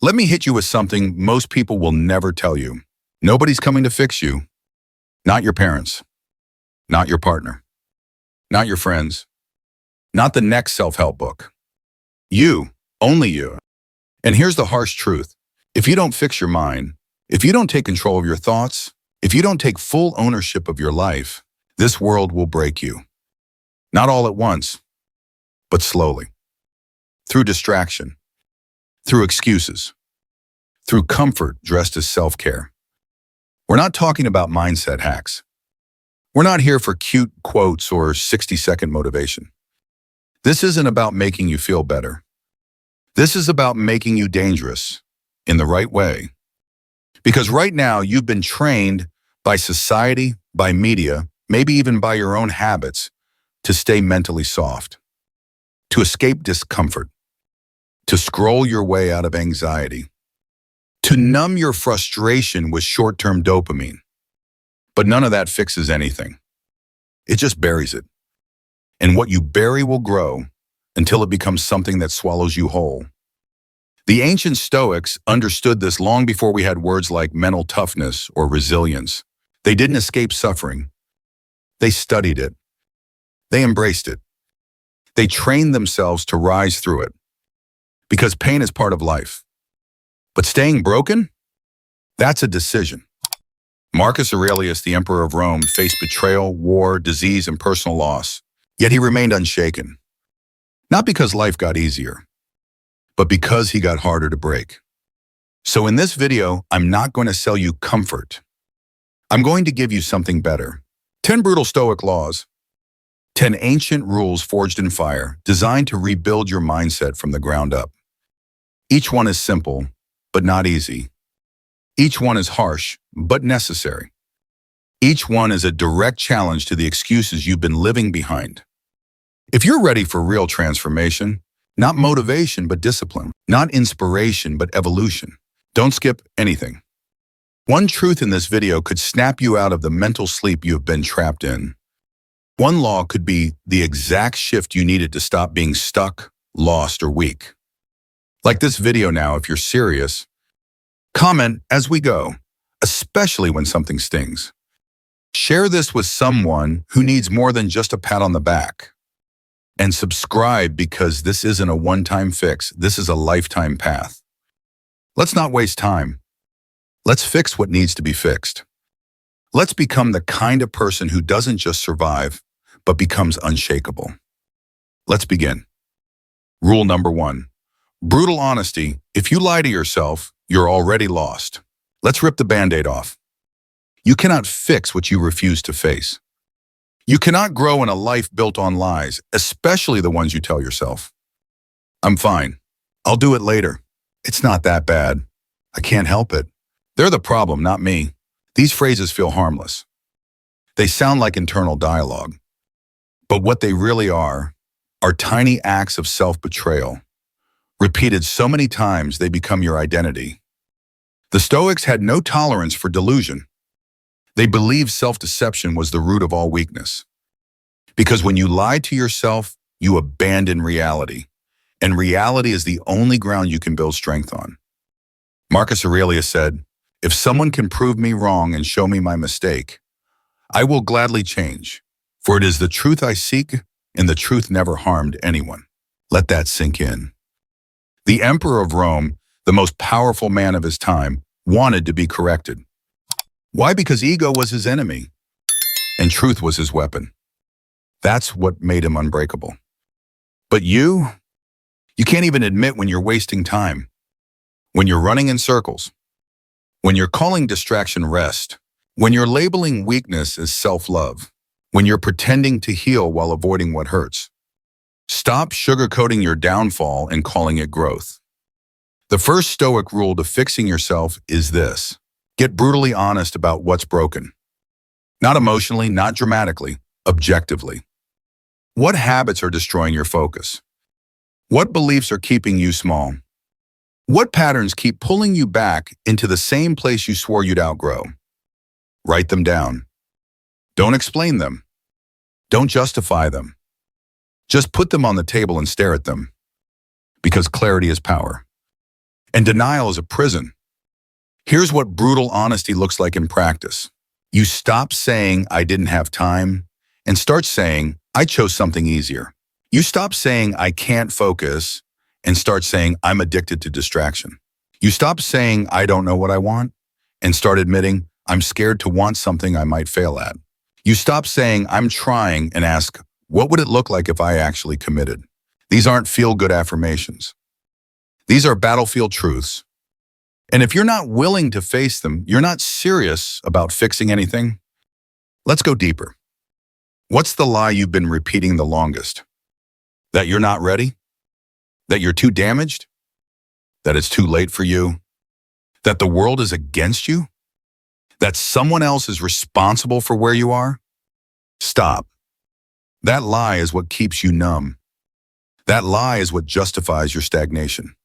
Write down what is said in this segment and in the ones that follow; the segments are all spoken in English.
Let me hit you with something most people will never tell you. Nobody's coming to fix you. Not your parents. Not your partner. Not your friends. Not the next self-help book. You, only you. And here's the harsh truth. If you don't fix your mind, if you don't take control of your thoughts, if you don't take full ownership of your life, this world will break you. Not all at once, but slowly. Through distraction, through excuses, through comfort dressed as self-care. We're not talking about mindset hacks. We're not here for cute quotes or 60-second motivation. This isn't about making you feel better. This is about making you dangerous in the right way. Because right now you've been trained by society, by media, maybe even by your own habits to stay mentally soft, to escape discomfort, to scroll your way out of anxiety, to numb your frustration with short-term dopamine. But none of that fixes anything. It just buries it. And what you bury will grow until it becomes something that swallows you whole. The ancient Stoics understood this long before we had words like mental toughness or resilience. They didn't escape suffering. They studied it. They embraced it. They trained themselves to rise through it. Because pain is part of life. But staying broken? That's a decision. Marcus Aurelius, the emperor of Rome, faced betrayal, war, disease, and personal loss. Yet he remained unshaken. Not because life got easier, but because he got harder to break. So in this video, I'm not going to sell you comfort. I'm going to give you something better. 10 brutal Stoic laws. 10 ancient rules forged in fire, designed to rebuild your mindset from the ground up. Each one is simple, but not easy. Each one is harsh, but necessary. Each one is a direct challenge to the excuses you've been living behind. If you're ready for real transformation, not motivation, but discipline, not inspiration, but evolution, don't skip anything. One truth in this video could snap you out of the mental sleep you have been trapped in. One law could be the exact shift you needed to stop being stuck, lost, or weak. Like this video now, if you're serious, comment as we go, especially when something stings. Share this with someone who needs more than just a pat on the back. And subscribe, because this isn't a one-time fix. This is a lifetime path. Let's not waste time. Let's fix what needs to be fixed. Let's become the kind of person who doesn't just survive, but becomes unshakable. Let's begin. Rule number 1. Brutal honesty. If you lie to yourself, you're already lost. Let's rip the Band-Aid off. You cannot fix what you refuse to face. You cannot grow in a life built on lies, especially the ones you tell yourself. I'm fine. I'll do it later. It's not that bad. I can't help it. They're the problem, not me. These phrases feel harmless. They sound like internal dialogue. But what they really are tiny acts of self-betrayal, repeated so many times they become your identity. The Stoics had no tolerance for delusion. They believed self-deception was the root of all weakness. Because when you lie to yourself, you abandon reality. And reality is the only ground you can build strength on. Marcus Aurelius said, "If someone can prove me wrong and show me my mistake, I will gladly change. For it is the truth I seek, and the truth never harmed anyone." Let that sink in. The emperor of Rome, the most powerful man of his time, wanted to be corrected. Why? Because ego was his enemy, and truth was his weapon. That's what made him unbreakable. But you can't even admit when you're wasting time, when you're running in circles, when you're calling distraction rest, when you're labeling weakness as self-love, when you're pretending to heal while avoiding what hurts. Stop sugarcoating your downfall and calling it growth. The first Stoic rule to fixing yourself is this: get brutally honest about what's broken. Not emotionally, not dramatically, objectively. What habits are destroying your focus? What beliefs are keeping you small? What patterns keep pulling you back into the same place you swore you'd outgrow? Write them down. Don't explain them. Don't justify them. Just put them on the table and stare at them. Because clarity is power. And denial is a prison. Here's what brutal honesty looks like in practice. You stop saying, I didn't have time, and start saying, I chose something easier. You stop saying, I can't focus, and start saying, I'm addicted to distraction. You stop saying, I don't know what I want, and start admitting, I'm scared to want something I might fail at. You stop saying, I'm trying, and ask, what would it look like if I actually committed? These aren't feel-good affirmations. These are battlefield truths. And if you're not willing to face them, you're not serious about fixing anything. Let's go deeper. What's the lie you've been repeating the longest? That you're not ready? That you're too damaged? That it's too late for you? That the world is against you? That someone else is responsible for where you are? Stop. That lie is what keeps you numb. That lie is what justifies your stagnation.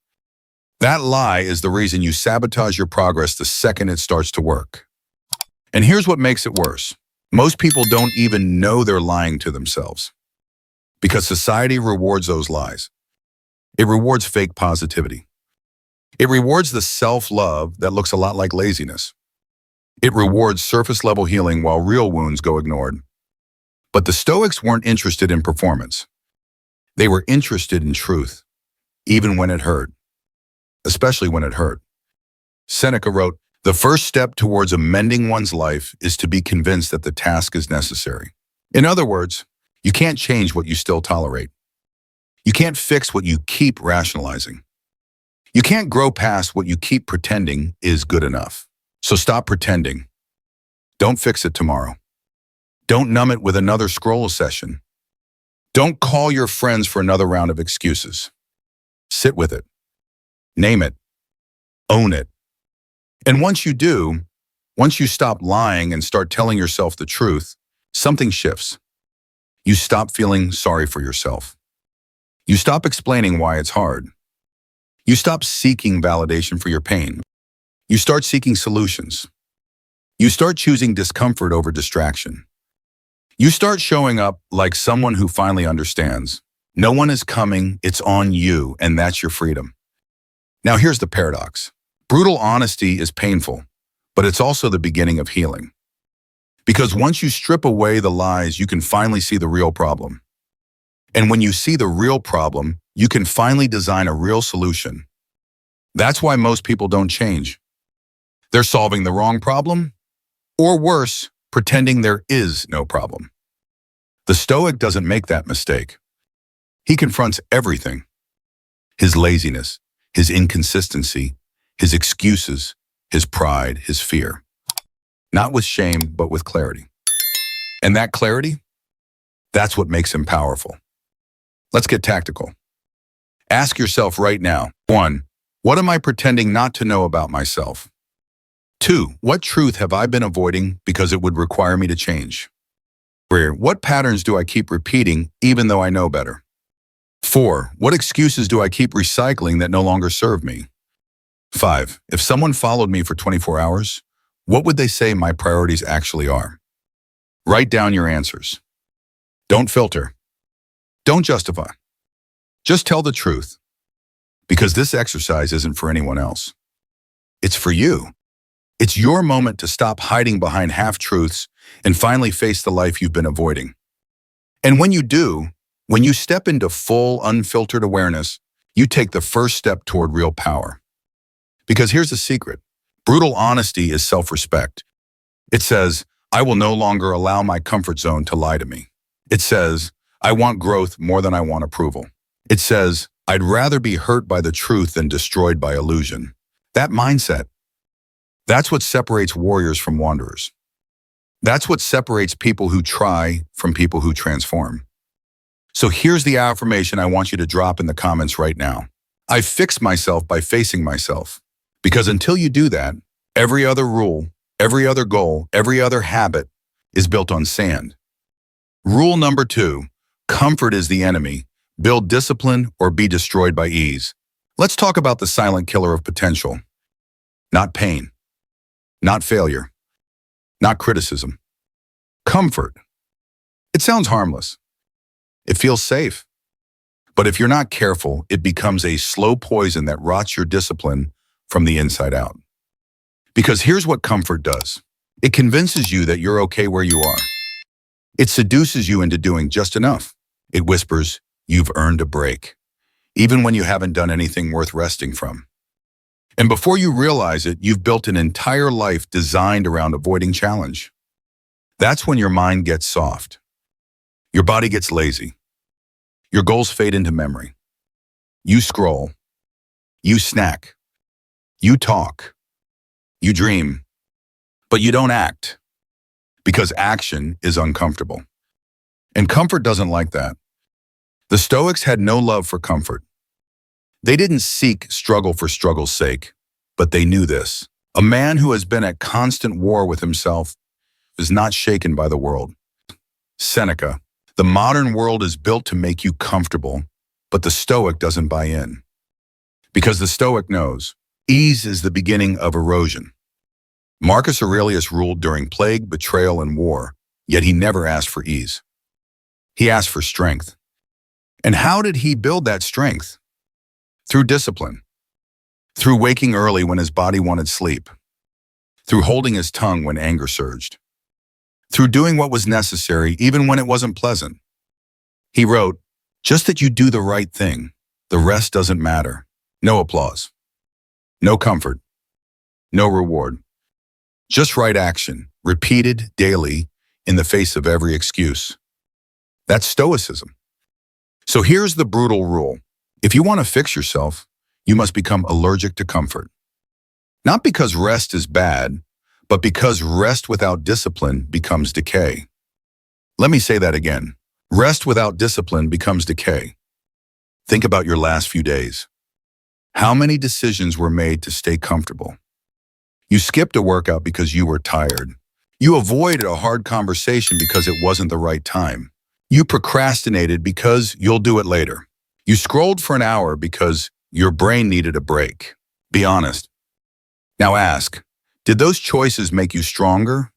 That lie is the reason you sabotage your progress the second it starts to work. And here's what makes it worse. Most people don't even know they're lying to themselves. Because society rewards those lies. It rewards fake positivity. It rewards the self-love that looks a lot like laziness. It rewards surface-level healing while real wounds go ignored. But the Stoics weren't interested in performance. They were interested in truth, even when it hurt. Especially when it hurt. Seneca wrote, the first step towards amending one's life is to be convinced that the task is necessary. In other words, you can't change what you still tolerate. You can't fix what you keep rationalizing. You can't grow past what you keep pretending is good enough. So stop pretending. Don't fix it tomorrow. Don't numb it with another scroll session. Don't call your friends for another round of excuses. Sit with it. Name it. Own it. And once you do, once you stop lying and start telling yourself the truth, something shifts. You stop feeling sorry for yourself. You stop explaining why it's hard. You stop seeking validation for your pain. You start seeking solutions. You start choosing discomfort over distraction. You start showing up like someone who finally understands. No one is coming, it's on you, and that's your freedom. Now here's the paradox. Brutal honesty is painful, but it's also the beginning of healing. Because once you strip away the lies, you can finally see the real problem. And when you see the real problem, you can finally design a real solution. That's why most people don't change. They're solving the wrong problem, or worse, pretending there is no problem. The Stoic doesn't make that mistake. He confronts everything. His laziness, his inconsistency, his excuses, his pride, his fear. Not with shame, but with clarity. And that clarity, that's what makes him powerful. Let's get tactical. Ask yourself right now, 1, what am I pretending not to know about myself? 2, what truth have I been avoiding because it would require me to change? 3, what patterns do I keep repeating even though I know better? 4, what excuses do I keep recycling that no longer serve me? 5, if someone followed me for 24 hours, what would they say my priorities actually are? Write down your answers. Don't filter. Don't justify. Just tell the truth. Because this exercise isn't for anyone else. It's for you. It's your moment to stop hiding behind half-truths and finally face the life you've been avoiding. And when you do, when you step into full, unfiltered awareness, you take the first step toward real power. Because here's the secret. Brutal honesty is self-respect. It says, I will no longer allow my comfort zone to lie to me. It says, I want growth more than I want approval. It says, I'd rather be hurt by the truth than destroyed by illusion. That mindset, that's what separates warriors from wanderers. That's what separates people who try from people who transform. So here's the affirmation I want you to drop in the comments right now. I fix myself by facing myself. Because until you do that, every other rule, every other goal, every other habit is built on sand. Rule number 2, comfort is the enemy. Build discipline or be destroyed by ease. Let's talk about the silent killer of potential. Not pain, not failure, not criticism. Comfort. It sounds harmless. It feels safe. But if you're not careful, it becomes a slow poison that rots your discipline from the inside out. Because here's what comfort does. It convinces you that you're okay where you are. It seduces you into doing just enough. It whispers, you've earned a break, even when you haven't done anything worth resting from. And before you realize it, you've built an entire life designed around avoiding challenge. That's when your mind gets soft. Your body gets lazy. Your goals fade into memory. You scroll. You snack. You talk. You dream. But you don't act. Because action is uncomfortable. And comfort doesn't like that. The Stoics had no love for comfort. They didn't seek struggle for struggle's sake, but they knew this. A man who has been at constant war with himself is not shaken by the world. Seneca, the modern world is built to make you comfortable, but the Stoic doesn't buy in. Because the Stoic knows, ease is the beginning of erosion. Marcus Aurelius ruled during plague, betrayal, and war, yet he never asked for ease. He asked for strength. And how did he build that strength? Through discipline. Through waking early when his body wanted sleep. Through holding his tongue when anger surged. Through doing what was necessary even when it wasn't pleasant. He wrote, just that you do the right thing, the rest doesn't matter. No applause. No comfort. No reward. Just right action, repeated daily in the face of every excuse. That's Stoicism. So here's the brutal rule. If you want to fix yourself, you must become allergic to comfort. Not because rest is bad, but because rest without discipline becomes decay. Let me say that again. Rest without discipline becomes decay. Think about your last few days. How many decisions were made to stay comfortable? You skipped a workout because you were tired. You avoided a hard conversation because it wasn't the right time. You procrastinated because you'll do it later. You scrolled for an hour because your brain needed a break. Be honest. Now ask, did those choices make you stronger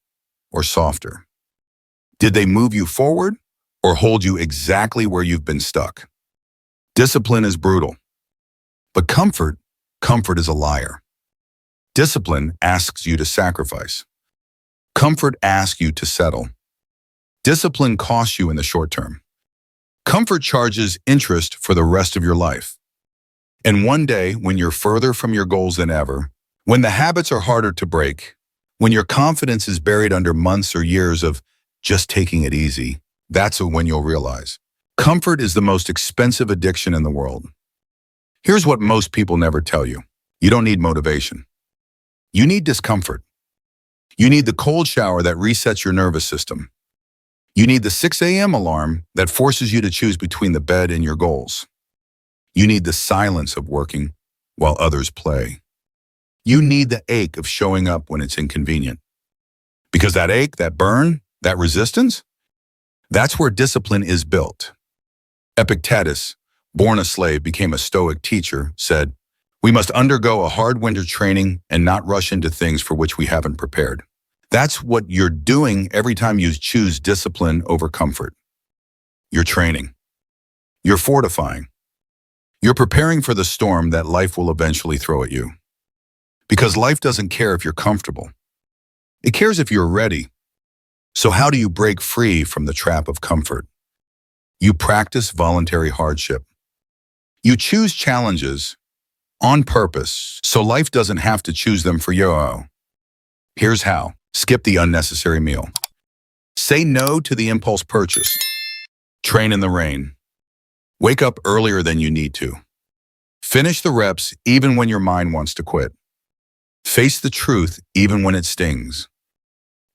or softer? Did they move you forward or hold you exactly where you've been stuck? Discipline is brutal, but comfort is a liar. Discipline asks you to sacrifice. Comfort asks you to settle. Discipline costs you in the short term. Comfort charges interest for the rest of your life. And one day, when you're further from your goals than ever, when the habits are harder to break, when your confidence is buried under months or years of just taking it easy, that's when you'll realize. Comfort is the most expensive addiction in the world. Here's what most people never tell you. You don't need motivation. You need discomfort. You need the cold shower that resets your nervous system. You need the 6 a.m. alarm that forces you to choose between the bed and your goals. You need the silence of working while others play. You need the ache of showing up when it's inconvenient. Because that ache, that burn, that resistance, that's where discipline is built. Epictetus, born a slave, became a Stoic teacher, said, we must undergo a hard winter training and not rush into things for which we haven't prepared. That's what you're doing every time you choose discipline over comfort. You're training. You're fortifying. You're preparing for the storm that life will eventually throw at you. Because life doesn't care if you're comfortable. It cares if you're ready. So how do you break free from the trap of comfort? You practice voluntary hardship. You choose challenges on purpose, so life doesn't have to choose them for you. Here's how. Skip the unnecessary meal. Say no to the impulse purchase. Train in the rain. Wake up earlier than you need to. Finish the reps even when your mind wants to quit. Face the truth even when it stings.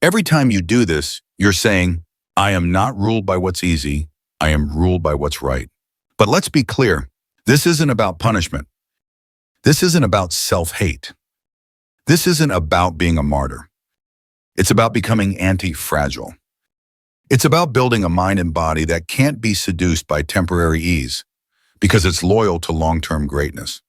Every time you do this, you're saying, I am not ruled by what's easy, I am ruled by what's right. But let's be clear, this isn't about punishment. This isn't about self-hate. This isn't about being a martyr. It's about becoming anti-fragile. It's about building a mind and body that can't be seduced by temporary ease because it's loyal to long-term greatness.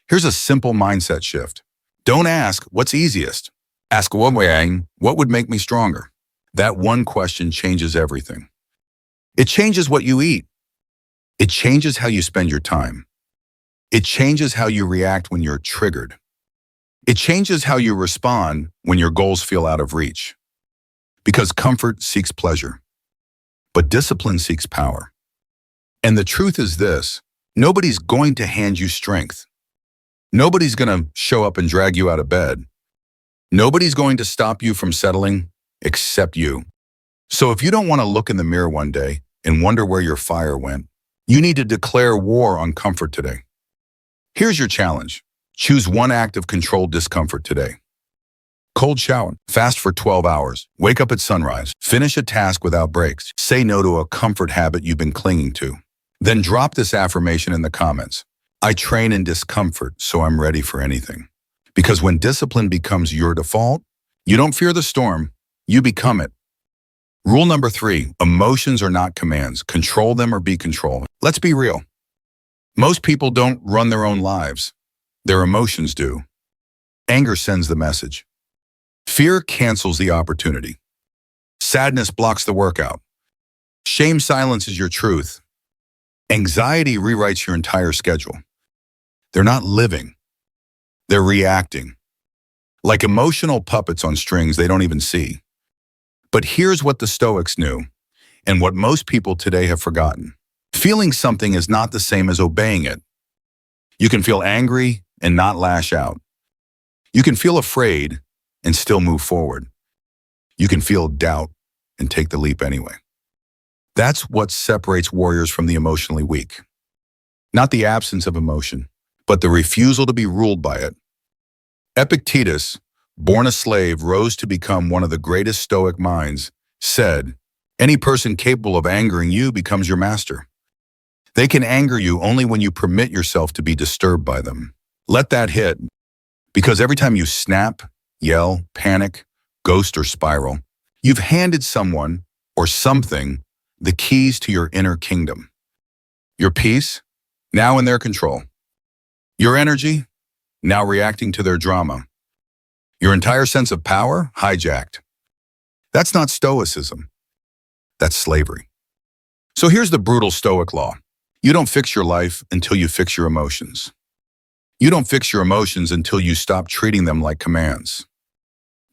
Here's a simple mindset shift. Don't ask what's easiest. Ask what would make me stronger. That one question changes everything. It changes what you eat. It changes how you spend your time. It changes how you react when you're triggered. It changes how you respond when your goals feel out of reach. Because comfort seeks pleasure, but discipline seeks power. And the truth is this: nobody's going to hand you strength. Nobody's going to show up and drag you out of bed. Nobody's going to stop you from settling except you. So if you don't want to look in the mirror one day and wonder where your fire went, you need to declare war on comfort today. Here's your challenge. Choose one act of controlled discomfort today. Cold shower, fast for 12 hours, wake up at sunrise, finish a task without breaks, say no to a comfort habit you've been clinging to. Then drop this affirmation in the comments. I train in discomfort, so I'm ready for anything. Because when discipline becomes your default, you don't fear the storm, you become it. Rule number 3, emotions are not commands. Control them or be controlled. Let's be real. Most people don't run their own lives. Their emotions do. Anger sends the message. Fear cancels the opportunity. Sadness blocks the workout. Shame silences your truth. Anxiety rewrites your entire schedule. They're not living. They're reacting. Like emotional puppets on strings they don't even see. But here's what the Stoics knew, and what most people today have forgotten. Feeling something is not the same as obeying it. You can feel angry and not lash out. You can feel afraid and still move forward. You can feel doubt and take the leap anyway. That's what separates warriors from the emotionally weak. Not the absence of emotion, but the refusal to be ruled by it. Epictetus, born a slave, rose to become one of the greatest Stoic minds, said, "Any person capable of angering you becomes your master. They can anger you only when you permit yourself to be disturbed by them." Let that hit, because every time you snap, yell, panic, ghost, or spiral, you've handed someone or something the keys to your inner kingdom. Your peace, now in their control. Your energy, now reacting to their drama. Your entire sense of power, hijacked. That's not Stoicism. That's slavery. So here's the brutal Stoic law. You don't fix your life until you fix your emotions. You don't fix your emotions until you stop treating them like commands.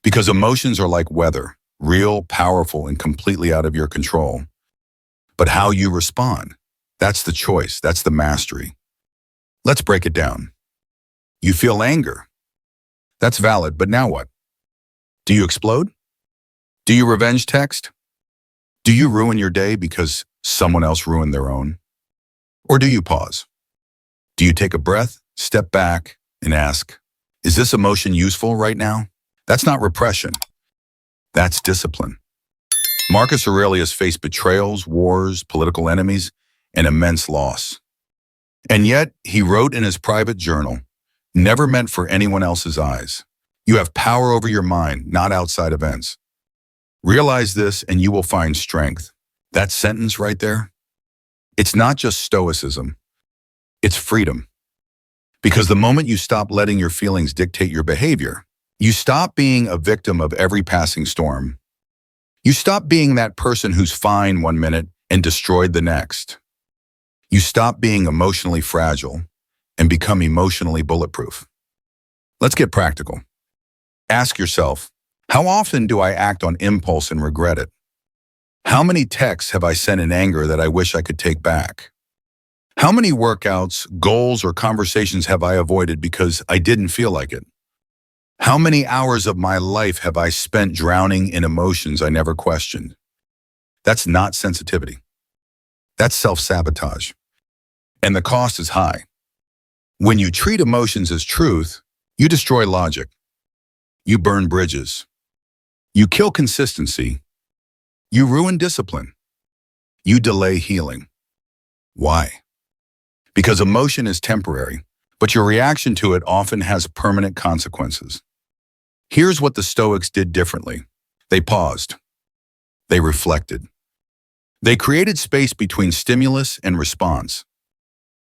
Because emotions are like weather, real, powerful, and completely out of your control. But how you respond, that's the choice, that's the mastery. Let's break it down. You feel anger. That's valid, but now what? Do you explode? Do you revenge text? Do you ruin your day because someone else ruined their own? Or do you pause? Do you take a breath, step back, and ask, is this emotion useful right now? That's not repression. That's discipline. Marcus Aurelius faced betrayals, wars, political enemies, and immense loss. And yet, he wrote in his private journal, never meant for anyone else's eyes. You have power over your mind, not outside events. Realize this and you will find strength. That sentence right there, it's not just Stoicism, it's freedom. Because the moment you stop letting your feelings dictate your behavior, you stop being a victim of every passing storm. You stop being that person who's fine one minute and destroyed the next. You stop being emotionally fragile and become emotionally bulletproof. Let's get practical. Ask yourself, how often do I act on impulse and regret it? How many texts have I sent in anger that I wish I could take back? How many workouts, goals, or conversations have I avoided because I didn't feel like it? How many hours of my life have I spent drowning in emotions I never questioned? That's not sensitivity. That's self-sabotage. And the cost is high. When you treat emotions as truth, you destroy logic. You burn bridges. You kill consistency. You ruin discipline. You delay healing. Why? Because emotion is temporary, but your reaction to it often has permanent consequences. Here's what the Stoics did differently. They paused. They reflected. They created space between stimulus and response,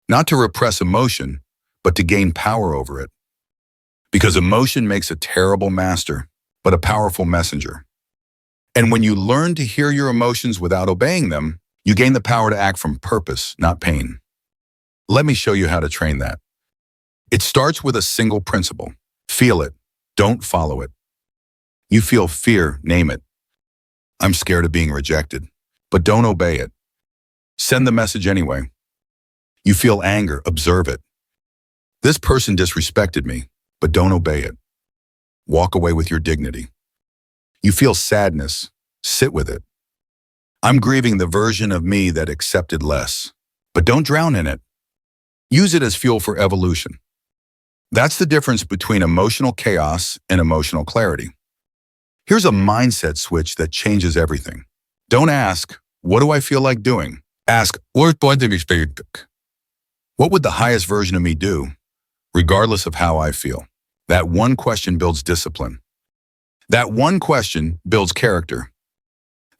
not to repress emotion, but to gain power over it. Because emotion makes a terrible master, but a powerful messenger. And when you learn to hear your emotions without obeying them, you gain the power to act from purpose, not pain. Let me show you how to train that. It starts with a single principle. Feel it. Don't follow it. You feel fear, name it. I'm scared of being rejected, but don't obey it. Send the message anyway. You feel anger, observe it. This person disrespected me, but don't obey it. Walk away with your dignity. You feel sadness, sit with it. I'm grieving the version of me that accepted less, but don't drown in it. Use it as fuel for evolution. That's the difference between emotional chaos and emotional clarity. Here's a mindset switch that changes everything. Don't ask, what do I feel like doing? Ask, what would the highest version of me do, regardless of how I feel? That one question builds discipline. That one question builds character.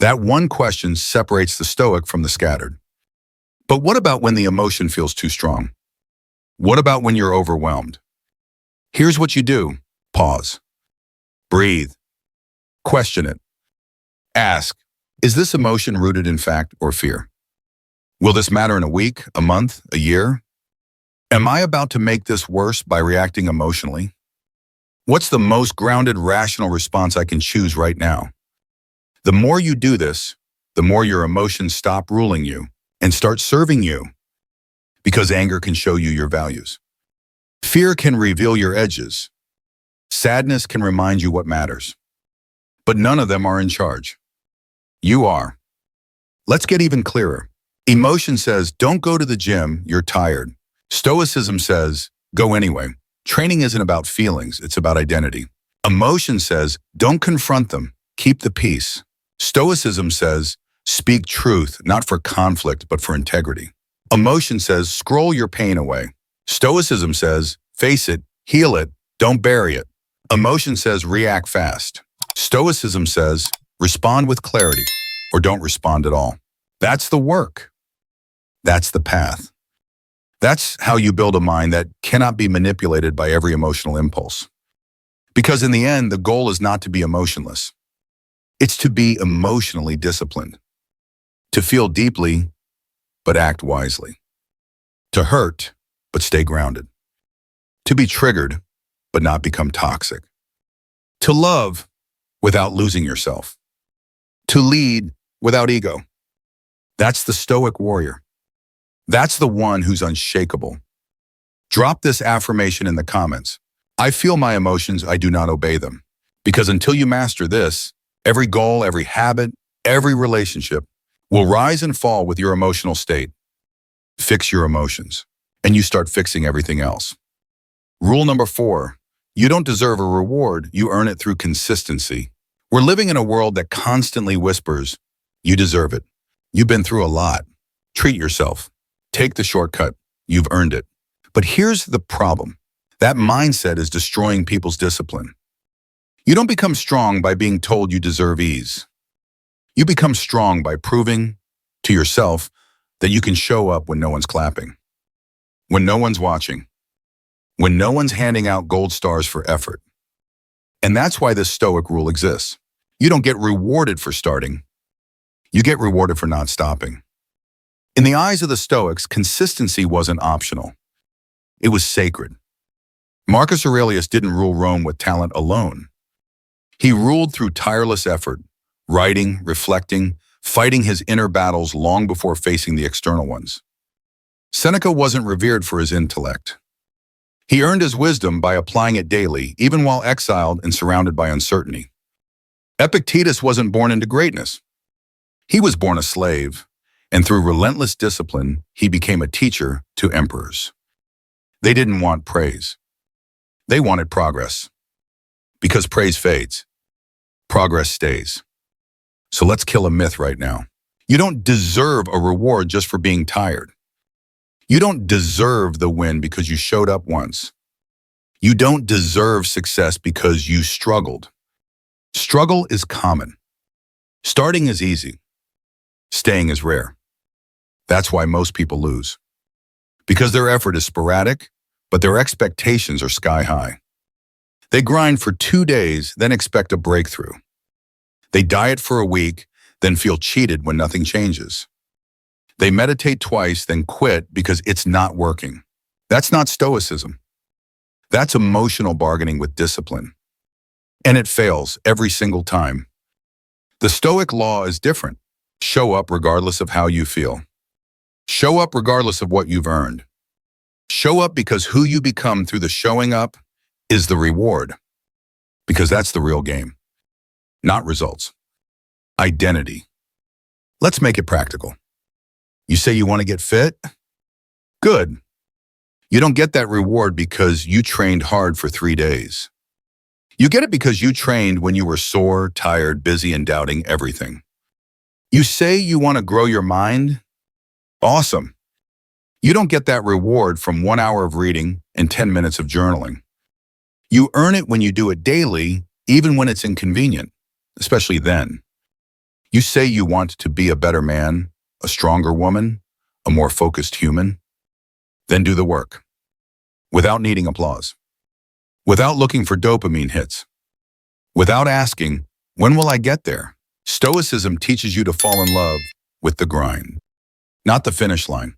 That one question separates the stoic from the scattered. But what about when the emotion feels too strong? What about when you're overwhelmed? Here's what you do. Pause. Breathe. Question it. Ask, is this emotion rooted in fact or fear? Will this matter in a week, a month, a year? Am I about to make this worse by reacting emotionally? What's the most grounded, rational response I can choose right now? The more you do this, the more your emotions stop ruling you and start serving you, because anger can show you your values. Fear can reveal your edges. Sadness can remind you what matters. But none of them are in charge. You are. Let's get even clearer. Emotion says, don't go to the gym, you're tired. Stoicism says, go anyway. Training isn't about feelings, it's about identity. Emotion says, don't confront them, keep the peace. Stoicism says, speak truth, not for conflict, but for integrity. Emotion says, scroll your pain away. Stoicism says, face it, heal it, don't bury it. Emotion says, react fast. Stoicism says, respond with clarity, or don't respond at all. That's the work. That's the path. That's how you build a mind that cannot be manipulated by every emotional impulse. Because in the end, the goal is not to be emotionless. It's to be emotionally disciplined. To feel deeply, but act wisely. To hurt, but stay grounded. To be triggered, but not become toxic. To love without losing yourself. To lead without ego. That's the stoic warrior. That's the one who's unshakable. Drop this affirmation in the comments. I feel my emotions, I do not obey them. Because until you master this, every goal, every habit, every relationship will rise and fall with your emotional state. Fix your emotions, and you start fixing everything else. Rule number 4, you don't deserve a reward, you earn it through consistency. We're living in a world that constantly whispers, you deserve it. You've been through a lot. Treat yourself. Take the shortcut. You've earned it. But here's the problem. That mindset is destroying people's discipline. You don't become strong by being told you deserve ease. You become strong by proving to yourself that you can show up when no one's clapping, when no one's watching, when no one's handing out gold stars for effort. And that's why this stoic rule exists. You don't get rewarded for starting. You get rewarded for not stopping. In the eyes of the Stoics, consistency wasn't optional. It was sacred. Marcus Aurelius didn't rule Rome with talent alone. He ruled through tireless effort, writing, reflecting, fighting his inner battles long before facing the external ones. Seneca wasn't revered for his intellect. He earned his wisdom by applying it daily, even while exiled and surrounded by uncertainty. Epictetus wasn't born into greatness. He was born a slave, and through relentless discipline, he became a teacher to emperors. They didn't want praise. They wanted progress. Because praise fades, progress stays. So let's kill a myth right now. You don't deserve a reward just for being tired. You don't deserve the win because you showed up once. You don't deserve success because you struggled. Struggle is common. Starting is easy. Staying is rare. That's why most people lose. Because their effort is sporadic, but their expectations are sky high. They grind for 2 days, then expect a breakthrough. They diet for a week, then feel cheated when nothing changes. They meditate twice, then quit because it's not working. That's not stoicism. That's emotional bargaining with discipline. And it fails every single time. The Stoic law is different. Show up regardless of how you feel. Show up regardless of what you've earned. Show up because who you become through the showing up is the reward. Because that's the real game. Not results. Identity. Let's make it practical. You say you want to get fit? Good. You don't get that reward because you trained hard for 3 days. You get it because you trained when you were sore, tired, busy, and doubting everything. You say you want to grow your mind? Awesome. You don't get that reward from 1 hour of reading and 10 minutes of journaling. You earn it when you do it daily, even when it's inconvenient, especially then. You say you want to be a better man, a stronger woman, a more focused human. Then do the work. Without needing applause. Without looking for dopamine hits. Without asking, when will I get there? Stoicism teaches you to fall in love with the grind, not the finish line.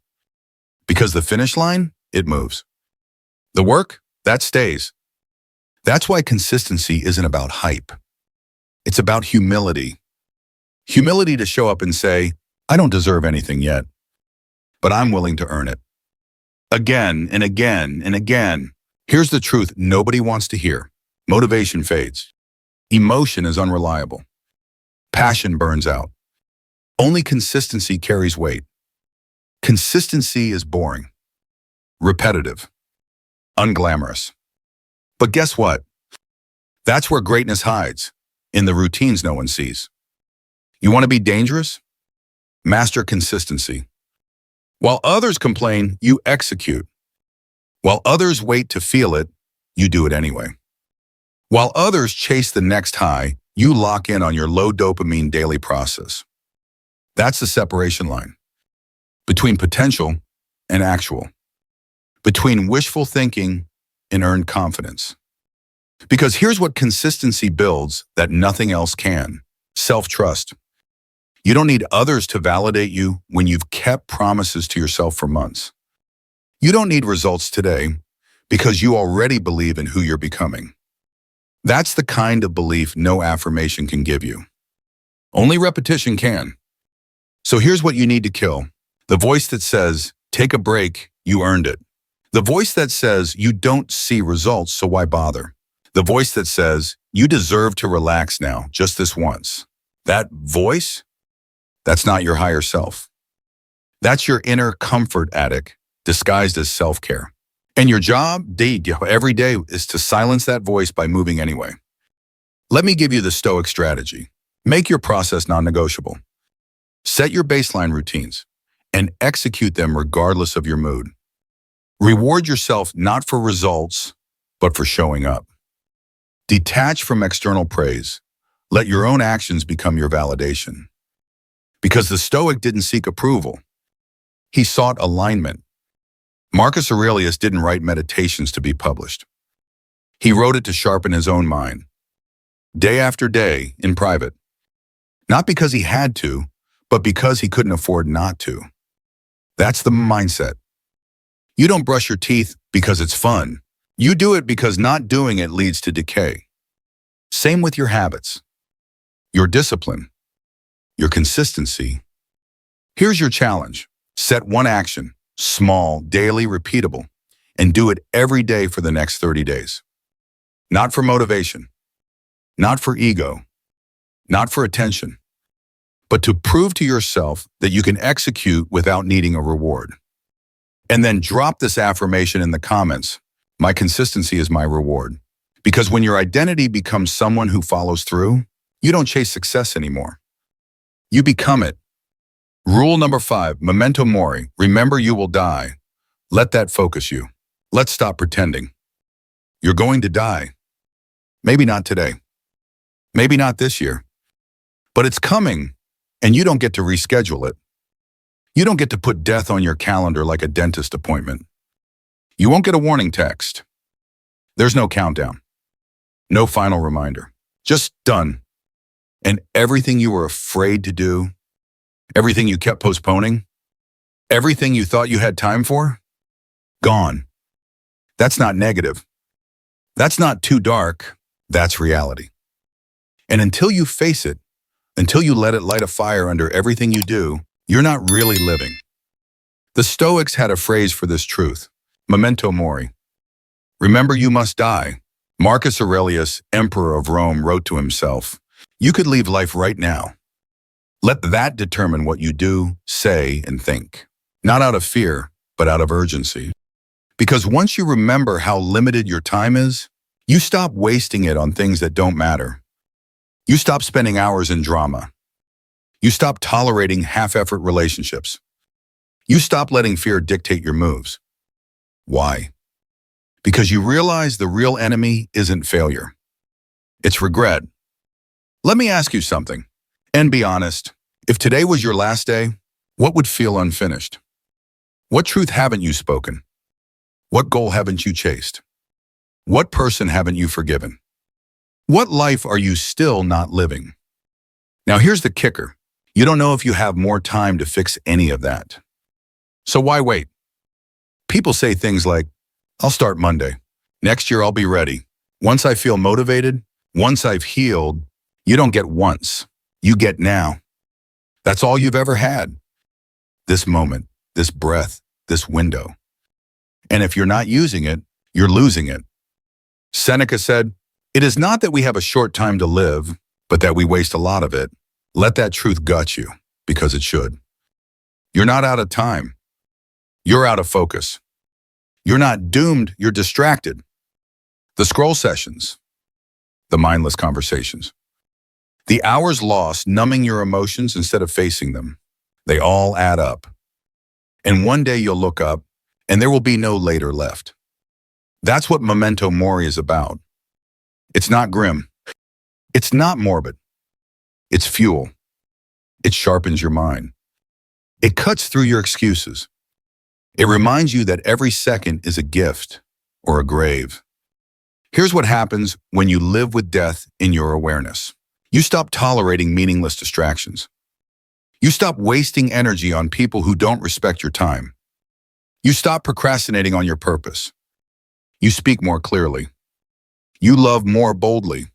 Because the finish line, it moves. The work, that stays. That's why consistency isn't about hype. It's about humility. Humility to show up and say, I don't deserve anything yet, but I'm willing to earn it. Again and again and again. Here's the truth nobody wants to hear. Motivation fades. Emotion is unreliable. Passion burns out. Only consistency carries weight. Consistency is boring, repetitive, unglamorous. But guess what? That's where greatness hides, in the routines no one sees. You want to be dangerous? Master consistency. While others complain, you execute. While others wait to feel it, you do it anyway. While others chase the next high, you lock in on your low dopamine daily process. That's the separation line. Between potential and actual. Between wishful thinking and earned confidence. Because here's what consistency builds that nothing else can. Self-trust. You don't need others to validate you when you've kept promises to yourself for months. You don't need results today because you already believe in who you're becoming. That's the kind of belief no affirmation can give you. Only repetition can. So here's what you need to kill. The voice that says, take a break, you earned it. The voice that says, you don't see results, so why bother? The voice that says, you deserve to relax now, just this once. That voice, that's not your higher self. That's your inner comfort addict disguised as self-care. And your job, every day, is to silence that voice by moving anyway. Let me give you the Stoic strategy. Make your process non-negotiable. Set your baseline routines and execute them regardless of your mood. Reward yourself not for results, but for showing up. Detach from external praise. Let your own actions become your validation. Because the Stoic didn't seek approval. He sought alignment. Marcus Aurelius didn't write meditations to be published. He wrote it to sharpen his own mind. Day after day, in private. Not because he had to, but because he couldn't afford not to. That's the mindset. You don't brush your teeth because it's fun. You do it because not doing it leads to decay. Same with your habits, your discipline, your consistency. Here's your challenge. Set one action, small, daily, repeatable, and do it every day for the next 30 days. Not for motivation, not for ego, not for attention, but to prove to yourself that you can execute without needing a reward. And then drop this affirmation in the comments. My consistency is my reward. Because when your identity becomes someone who follows through, you don't chase success anymore. You become it. Rule number 5, memento mori. Remember you will die. Let that focus you. Let's stop pretending. You're going to die. Maybe not today. Maybe not this year. But it's coming, and you don't get to reschedule it. You don't get to put death on your calendar like a dentist appointment. You won't get a warning text. There's no countdown. No final reminder. Just done. And everything you were afraid to do, everything you kept postponing, everything you thought you had time for, gone. That's not negative. That's not too dark. That's reality. And until you face it, until you let it light a fire under everything you do, you're not really living. The Stoics had a phrase for this truth: memento mori. Remember, you must die. Marcus Aurelius, emperor of Rome, wrote to himself, "You could leave life right now. Let that determine what you do, say, and think. Not out of fear, but out of urgency." Because once you remember how limited your time is, you stop wasting it on things that don't matter. You stop spending hours in drama. You stop tolerating half-effort relationships. You stop letting fear dictate your moves. Why? Because you realize the real enemy isn't failure. It's regret. Let me ask you something, and be honest. If today was your last day, what would feel unfinished? What truth haven't you spoken? What goal haven't you chased? What person haven't you forgiven? What life are you still not living? Now here's the kicker. You don't know if you have more time to fix any of that. So why wait? People say things like, "I'll start Monday. Next year I'll be ready. Once I feel motivated, once I've healed." You don't get once. You get now. That's all you've ever had. This moment, this breath, this window. And if you're not using it, you're losing it. Seneca said, "It is not that we have a short time to live, but that we waste a lot of it." Let that truth gut you, because it should. You're not out of time. You're out of focus. You're not doomed, you're distracted. The scroll sessions, the mindless conversations, the hours lost numbing your emotions instead of facing them, they all add up. And one day you'll look up, and there will be no later left. That's what memento mori is about. It's not grim. It's not morbid. It's fuel. It sharpens your mind. It cuts through your excuses. It reminds you that every second is a gift or a grave. Here's what happens when you live with death in your awareness. You stop tolerating meaningless distractions. You stop wasting energy on people who don't respect your time. You stop procrastinating on your purpose. You speak more clearly. You love more boldly.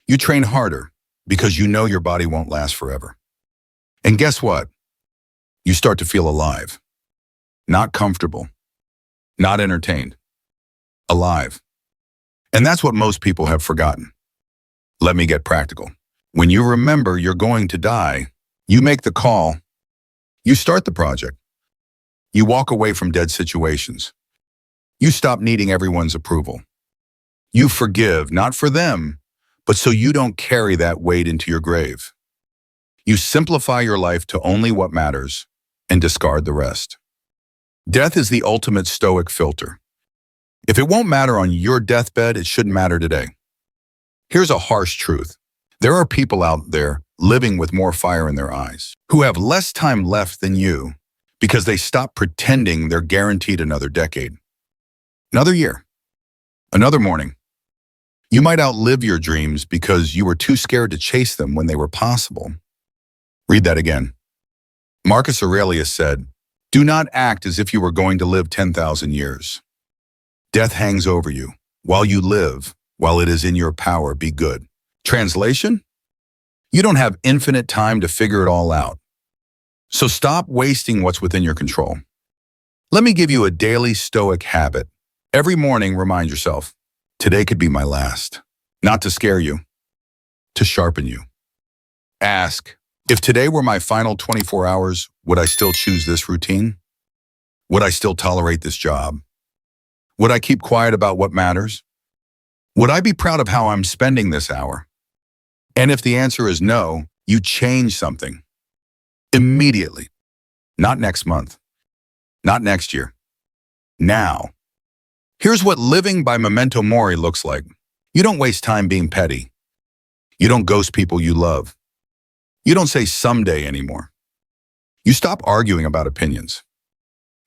You train harder because you know your body won't last forever. And guess what? You start to feel alive. Not comfortable. Not entertained. Alive. And that's what most people have forgotten. Let me get practical. When you remember you're going to die, you make the call. You start the project. You walk away from dead situations. You stop needing everyone's approval. You forgive, not for them, but so you don't carry that weight into your grave. You simplify your life to only what matters and discard the rest. Death is the ultimate Stoic filter. If it won't matter on your deathbed, it shouldn't matter today. Here's a harsh truth. There are people out there living with more fire in their eyes, who have less time left than you because they stopped pretending they're guaranteed another decade. Another year. Another morning. You might outlive your dreams because you were too scared to chase them when they were possible. Read that again. Marcus Aurelius said, "Do not act as if you were going to live 10,000 years. Death hangs over you. While you live, while it is in your power, be good." Translation? You don't have infinite time to figure it all out. So stop wasting what's within your control. Let me give you a daily Stoic habit. Every morning, remind yourself, today could be my last. Not to scare you, to sharpen you. Ask, if today were my final 24 hours, would I still choose this routine? Would I still tolerate this job? Would I keep quiet about what matters? Would I be proud of how I'm spending this hour? And if the answer is no, you change something. Immediately. Not next month. Not next year. Now. Here's what living by memento mori looks like. You don't waste time being petty. You don't ghost people you love. You don't say someday anymore. You stop arguing about opinions.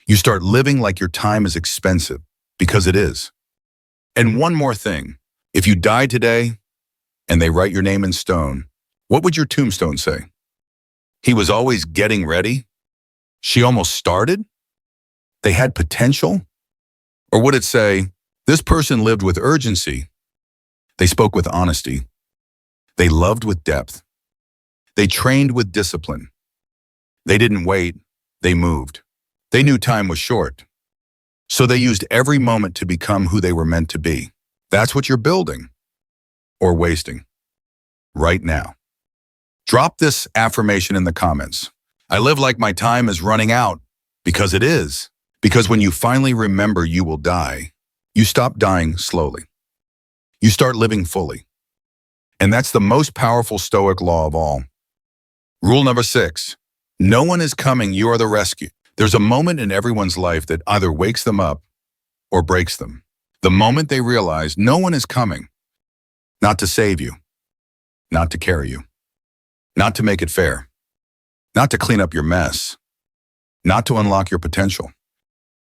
You start living like your time is expensive, because it is. And one more thing, if you die today and they write your name in stone, what would your tombstone say? He was always getting ready? She almost started? They had potential? Or would it say, this person lived with urgency? They spoke with honesty. They loved with depth. They trained with discipline. They didn't wait, they moved. They knew time was short, so they used every moment to become who they were meant to be. That's what you're building, or wasting, right now. Drop this affirmation in the comments. I live like my time is running out, because it is. Because when you finally remember you will die, you stop dying slowly. You start living fully. And that's the most powerful Stoic law of all. Rule number 6, no one is coming, you are the rescue. There's a moment in everyone's life that either wakes them up or breaks them. The moment they realize no one is coming, not to save you, not to carry you, not to make it fair, not to clean up your mess, not to unlock your potential,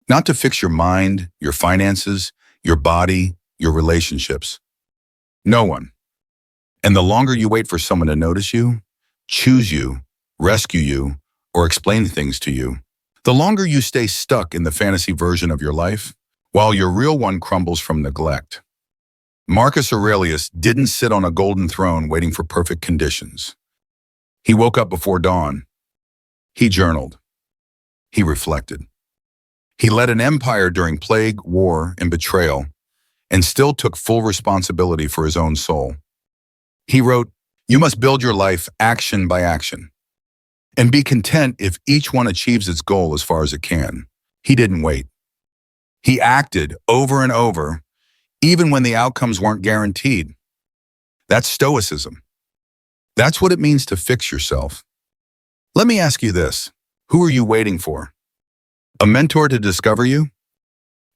not to fix your mind, your finances, your body, your relationships. No one. And the longer you wait for someone to notice you, choose you, rescue you, or explain things to you, the longer you stay stuck in the fantasy version of your life, while your real one crumbles from neglect. Marcus Aurelius didn't sit on a golden throne waiting for perfect conditions. He woke up before dawn. He journaled. He reflected. He led an empire during plague, war, and betrayal, and still took full responsibility for his own soul. He wrote, "You must build your life action by action, and be content if each one achieves its goal as far as it can." He didn't wait. He acted over and over, even when the outcomes weren't guaranteed. That's Stoicism. That's what it means to fix yourself. Let me ask you this. Who are you waiting for? A mentor to discover you?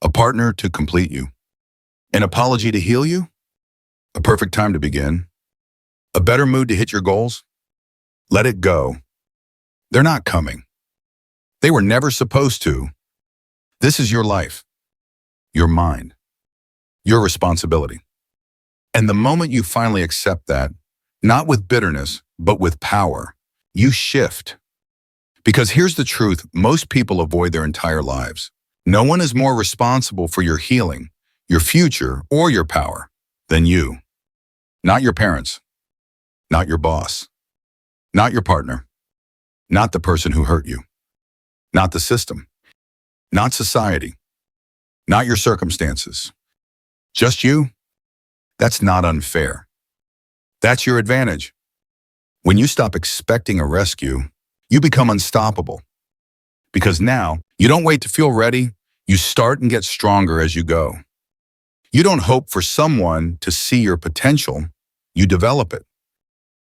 A partner to complete you? An apology to heal you? A perfect time to begin? A better mood to hit your goals? Let it go. They're not coming. They were never supposed to. This is your life, your mind, your responsibility. And the moment you finally accept that, not with bitterness, but with power, you shift. Because here's the truth, most people avoid their entire lives. No one is more responsible for your healing, your future, or your power than you. Not your parents, not your boss, not your partner, not the person who hurt you, not the system, not society, not your circumstances. Just you? That's not unfair. That's your advantage. When you stop expecting a rescue, you become unstoppable. Because now, you don't wait to feel ready, you start and get stronger as you go. You don't hope for someone to see your potential, you develop it.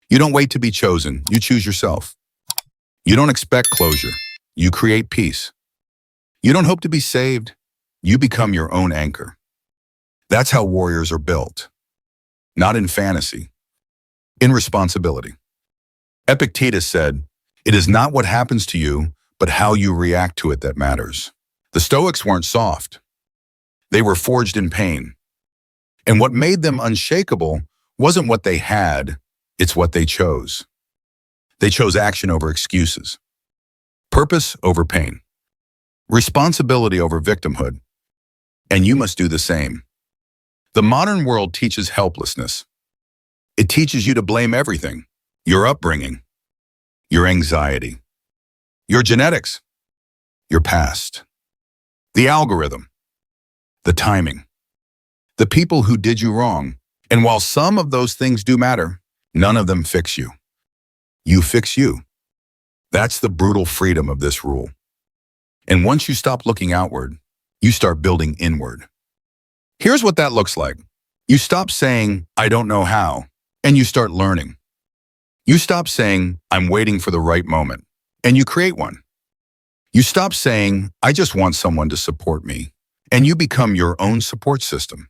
You don't wait to be chosen, you choose yourself. You don't expect closure, you create peace. You don't hope to be saved, you become your own anchor. That's how warriors are built. Not in fantasy, in responsibility. Epictetus said, "It is not what happens to you, but how you react to it that matters." The Stoics weren't soft. They were forged in pain. And what made them unshakable wasn't what they had, it's what they chose. They chose action over excuses, purpose over pain, responsibility over victimhood. And you must do the same. The modern world teaches helplessness. It teaches you to blame everything, your upbringing, your anxiety, your genetics, your past, the algorithm, the timing, the people who did you wrong. And while some of those things do matter, none of them fix you. You fix you. That's the brutal freedom of this rule. And once you stop looking outward, you start building inward. Here's what that looks like. You stop saying, "I don't know how," and you start learning. You stop saying, "I'm waiting for the right moment," and you create one. You stop saying, "I just want someone to support me," and you become your own support system.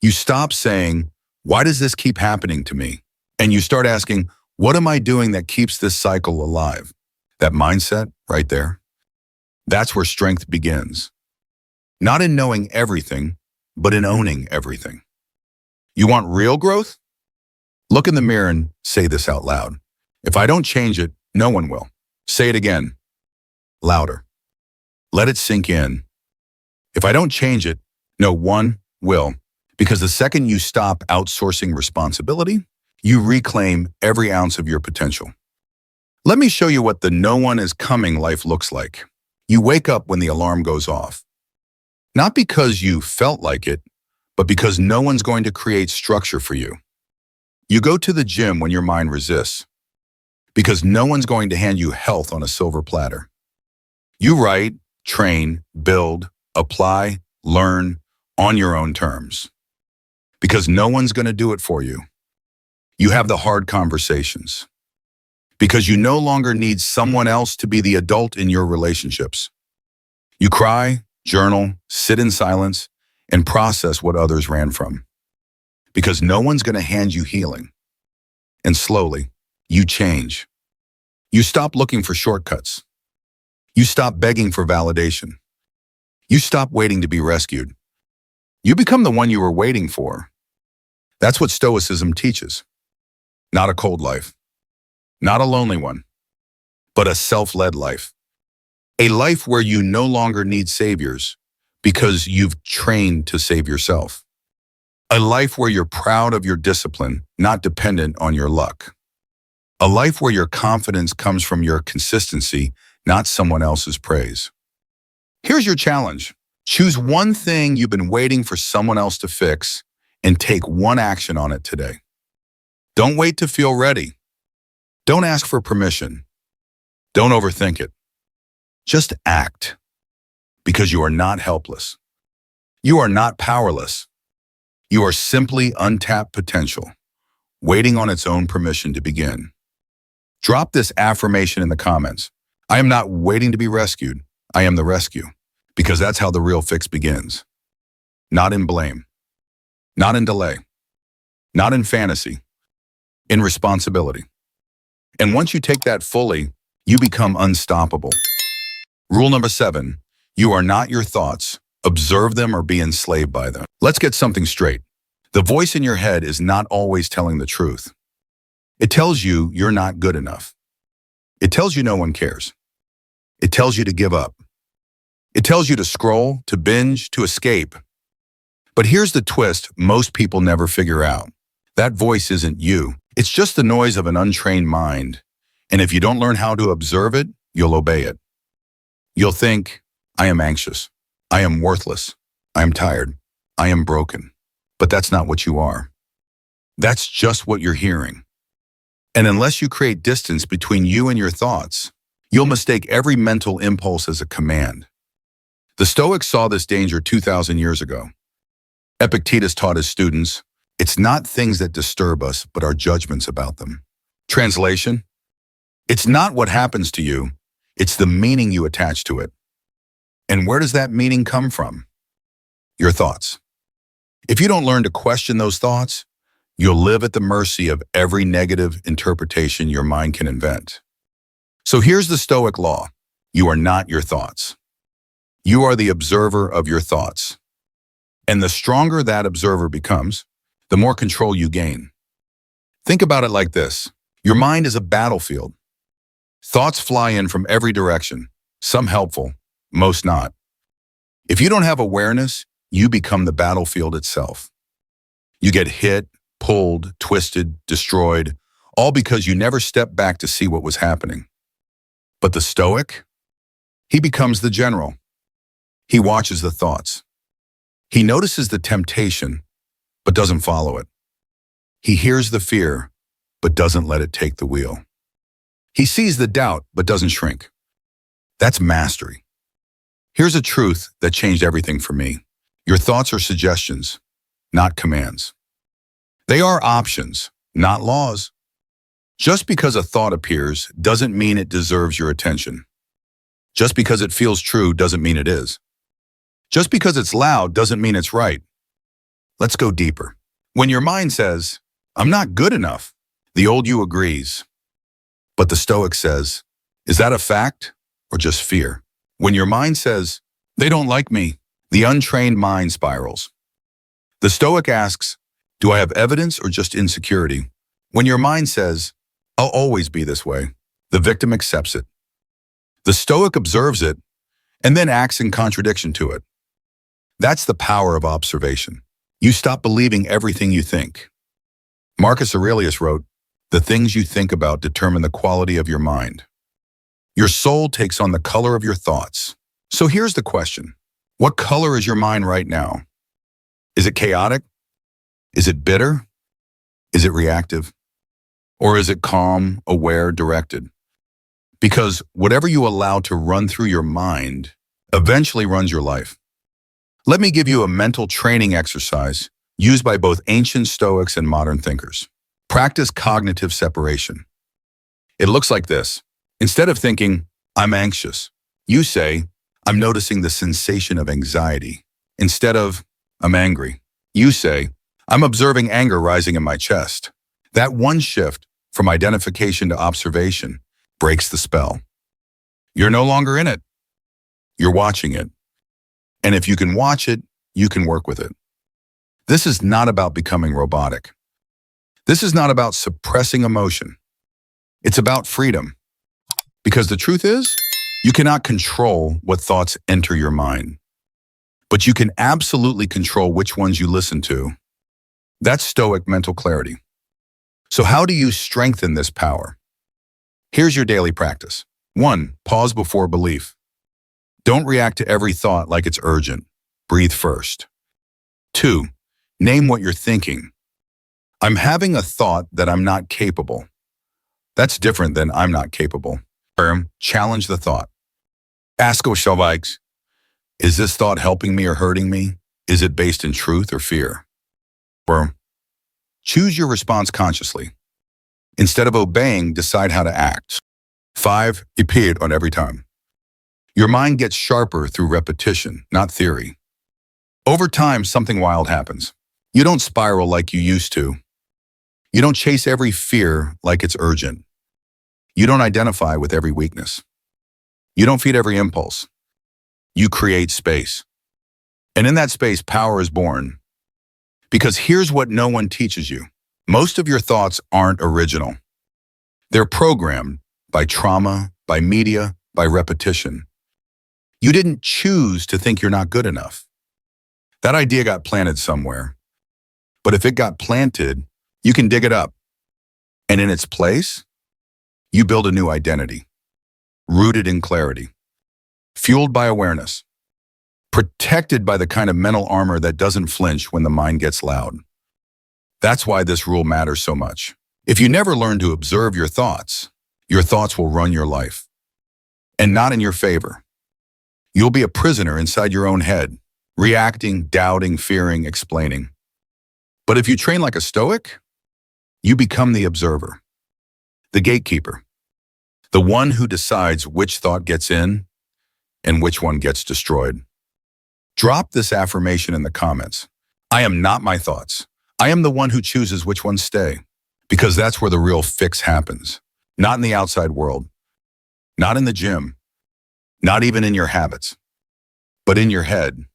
You stop saying, "Why does this keep happening to me?" And you start asking, "What am I doing that keeps this cycle alive?" That mindset right there, that's where strength begins. Not in knowing everything, but in owning everything. You want real growth? Look in the mirror and say this out loud. If I don't change it, no one will. Say it again, louder. Let it sink in. If I don't change it, no one will. Because the second you stop outsourcing responsibility, You reclaim every ounce of your potential. Let me show you what the no one is coming life looks like. You wake up when the alarm goes off. Not because you felt like it, but because no one's going to create structure for you. You go to the gym when your mind resists, because no one's going to hand you health on a silver platter. You write, train, build, apply, learn on your own terms, because no one's going to do it for you. You have the hard conversations, because you no longer need someone else to be the adult in your relationships. You cry, journal, sit in silence, and process what others ran from, because no one's going to hand you healing. And slowly, you change. You stop looking for shortcuts. You stop begging for validation. You stop waiting to be rescued. You become the one you were waiting for. That's what Stoicism teaches. Not a cold life, not a lonely one, but a self-led life. A life where you no longer need saviors because you've trained to save yourself. A life where you're proud of your discipline, not dependent on your luck. A life where your confidence comes from your consistency, not someone else's praise. Here's your challenge. Choose one thing you've been waiting for someone else to fix and take one action on it today. Don't wait to feel ready. Don't ask for permission. Don't overthink it. Just act, because you are not helpless. You are not powerless. You are simply untapped potential, waiting on its own permission to begin. Drop this affirmation in the comments. I am not waiting to be rescued. I am the rescue, because that's how the real fix begins. Not in blame, not in delay, not in fantasy, in responsibility. And once you take that fully, you become unstoppable. Rule number 7, you are not your thoughts. Observe them or be enslaved by them. Let's get something straight. The voice in your head is not always telling the truth. It tells you you're not good enough. It tells you no one cares. It tells you to give up. It tells you to scroll, to binge, to escape. But here's the twist most people never figure out. That voice isn't you. It's just the noise of an untrained mind. And if you don't learn how to observe it, you'll obey it. You'll think, I am anxious. I am worthless. I am tired. I am broken. But that's not what you are. That's just what you're hearing. And unless you create distance between you and your thoughts, you'll mistake every mental impulse as a command. The Stoics saw this danger 2,000 years ago. Epictetus taught his students, it's not things that disturb us, but our judgments about them. Translation, it's not what happens to you, it's the meaning you attach to it. And where does that meaning come from? Your thoughts. If you don't learn to question those thoughts, you'll live at the mercy of every negative interpretation your mind can invent. So here's the Stoic law. You are not your thoughts. You are the observer of your thoughts. And the stronger that observer becomes, the more control you gain. Think about it like this. Your mind is a battlefield. Thoughts fly in from every direction, some helpful, most not. If you don't have awareness, you become the battlefield itself. You get hit, pulled, twisted, destroyed, all because you never stepped back to see what was happening. But the Stoic, he becomes the general. He watches the thoughts. He notices the temptation, but doesn't follow it. He hears the fear, but doesn't let it take the wheel. He sees the doubt, but doesn't shrink. That's mastery. Here's a truth that changed everything for me. Your thoughts are suggestions, not commands. They are options, not laws. Just because a thought appears doesn't mean it deserves your attention. Just because it feels true doesn't mean it is. Just because it's loud doesn't mean it's right. Let's go deeper. When your mind says, I'm not good enough, the old you agrees. But the Stoic says, is that a fact or just fear? When your mind says, they don't like me, the untrained mind spirals. The Stoic asks, do I have evidence or just insecurity? When your mind says, I'll always be this way, the victim accepts it. The Stoic observes it and then acts in contradiction to it. That's the power of observation. You stop believing everything you think. Marcus Aurelius wrote, "The things you think about determine the quality of your mind. Your soul takes on the color of your thoughts." So here's the question. What color is your mind right now? Is it chaotic? Is it bitter? Is it reactive? Or is it calm, aware, directed? Because whatever you allow to run through your mind eventually runs your life. Let me give you a mental training exercise used by both ancient Stoics and modern thinkers. Practice cognitive separation. It looks like this. Instead of thinking, "I'm anxious," you say, "I'm noticing the sensation of anxiety." Instead of, "I'm angry," you say, "I'm observing anger rising in my chest." That one shift from identification to observation breaks the spell. You're no longer in it. You're watching it. And if you can watch it, you can work with it. This is not about becoming robotic. This is not about suppressing emotion. It's about freedom. Because the truth is, you cannot control what thoughts enter your mind. But you can absolutely control which ones you listen to. That's Stoic mental clarity. So how do you strengthen this power? Here's your daily practice. 1. Pause before belief. Don't react to every thought like it's urgent. Breathe first. 2. Name what you're thinking. I'm having a thought that I'm not capable. That's different than I'm not capable. Challenge the thought. Ask yourself, is this thought helping me or hurting me? Is it based in truth or fear? Choose your response consciously. Instead of obeying, decide how to act. 5. Repeat on every time. Your mind gets sharper through repetition, not theory. Over time, something wild happens. You don't spiral like you used to. You don't chase every fear like it's urgent. You don't identify with every weakness. You don't feed every impulse. You create space. And in that space, power is born. Because here's what no one teaches you. Most of your thoughts aren't original. They're programmed by trauma, by media, by repetition. You didn't choose to think you're not good enough. That idea got planted somewhere. But if it got planted, you can dig it up. And in its place, you build a new identity, rooted in clarity, fueled by awareness, protected by the kind of mental armor that doesn't flinch when the mind gets loud. That's why this rule matters so much. If you never learn to observe your thoughts will run your life. And not in your favor. You'll be a prisoner inside your own head, reacting, doubting, fearing, explaining. But if you train like a Stoic, you become the observer, the gatekeeper, the one who decides which thought gets in and which one gets destroyed. Drop this affirmation in the comments. I am not my thoughts. I am the one who chooses which ones stay, because that's where the real fix happens. Not in the outside world, not in the gym, not even in your habits, but in your head.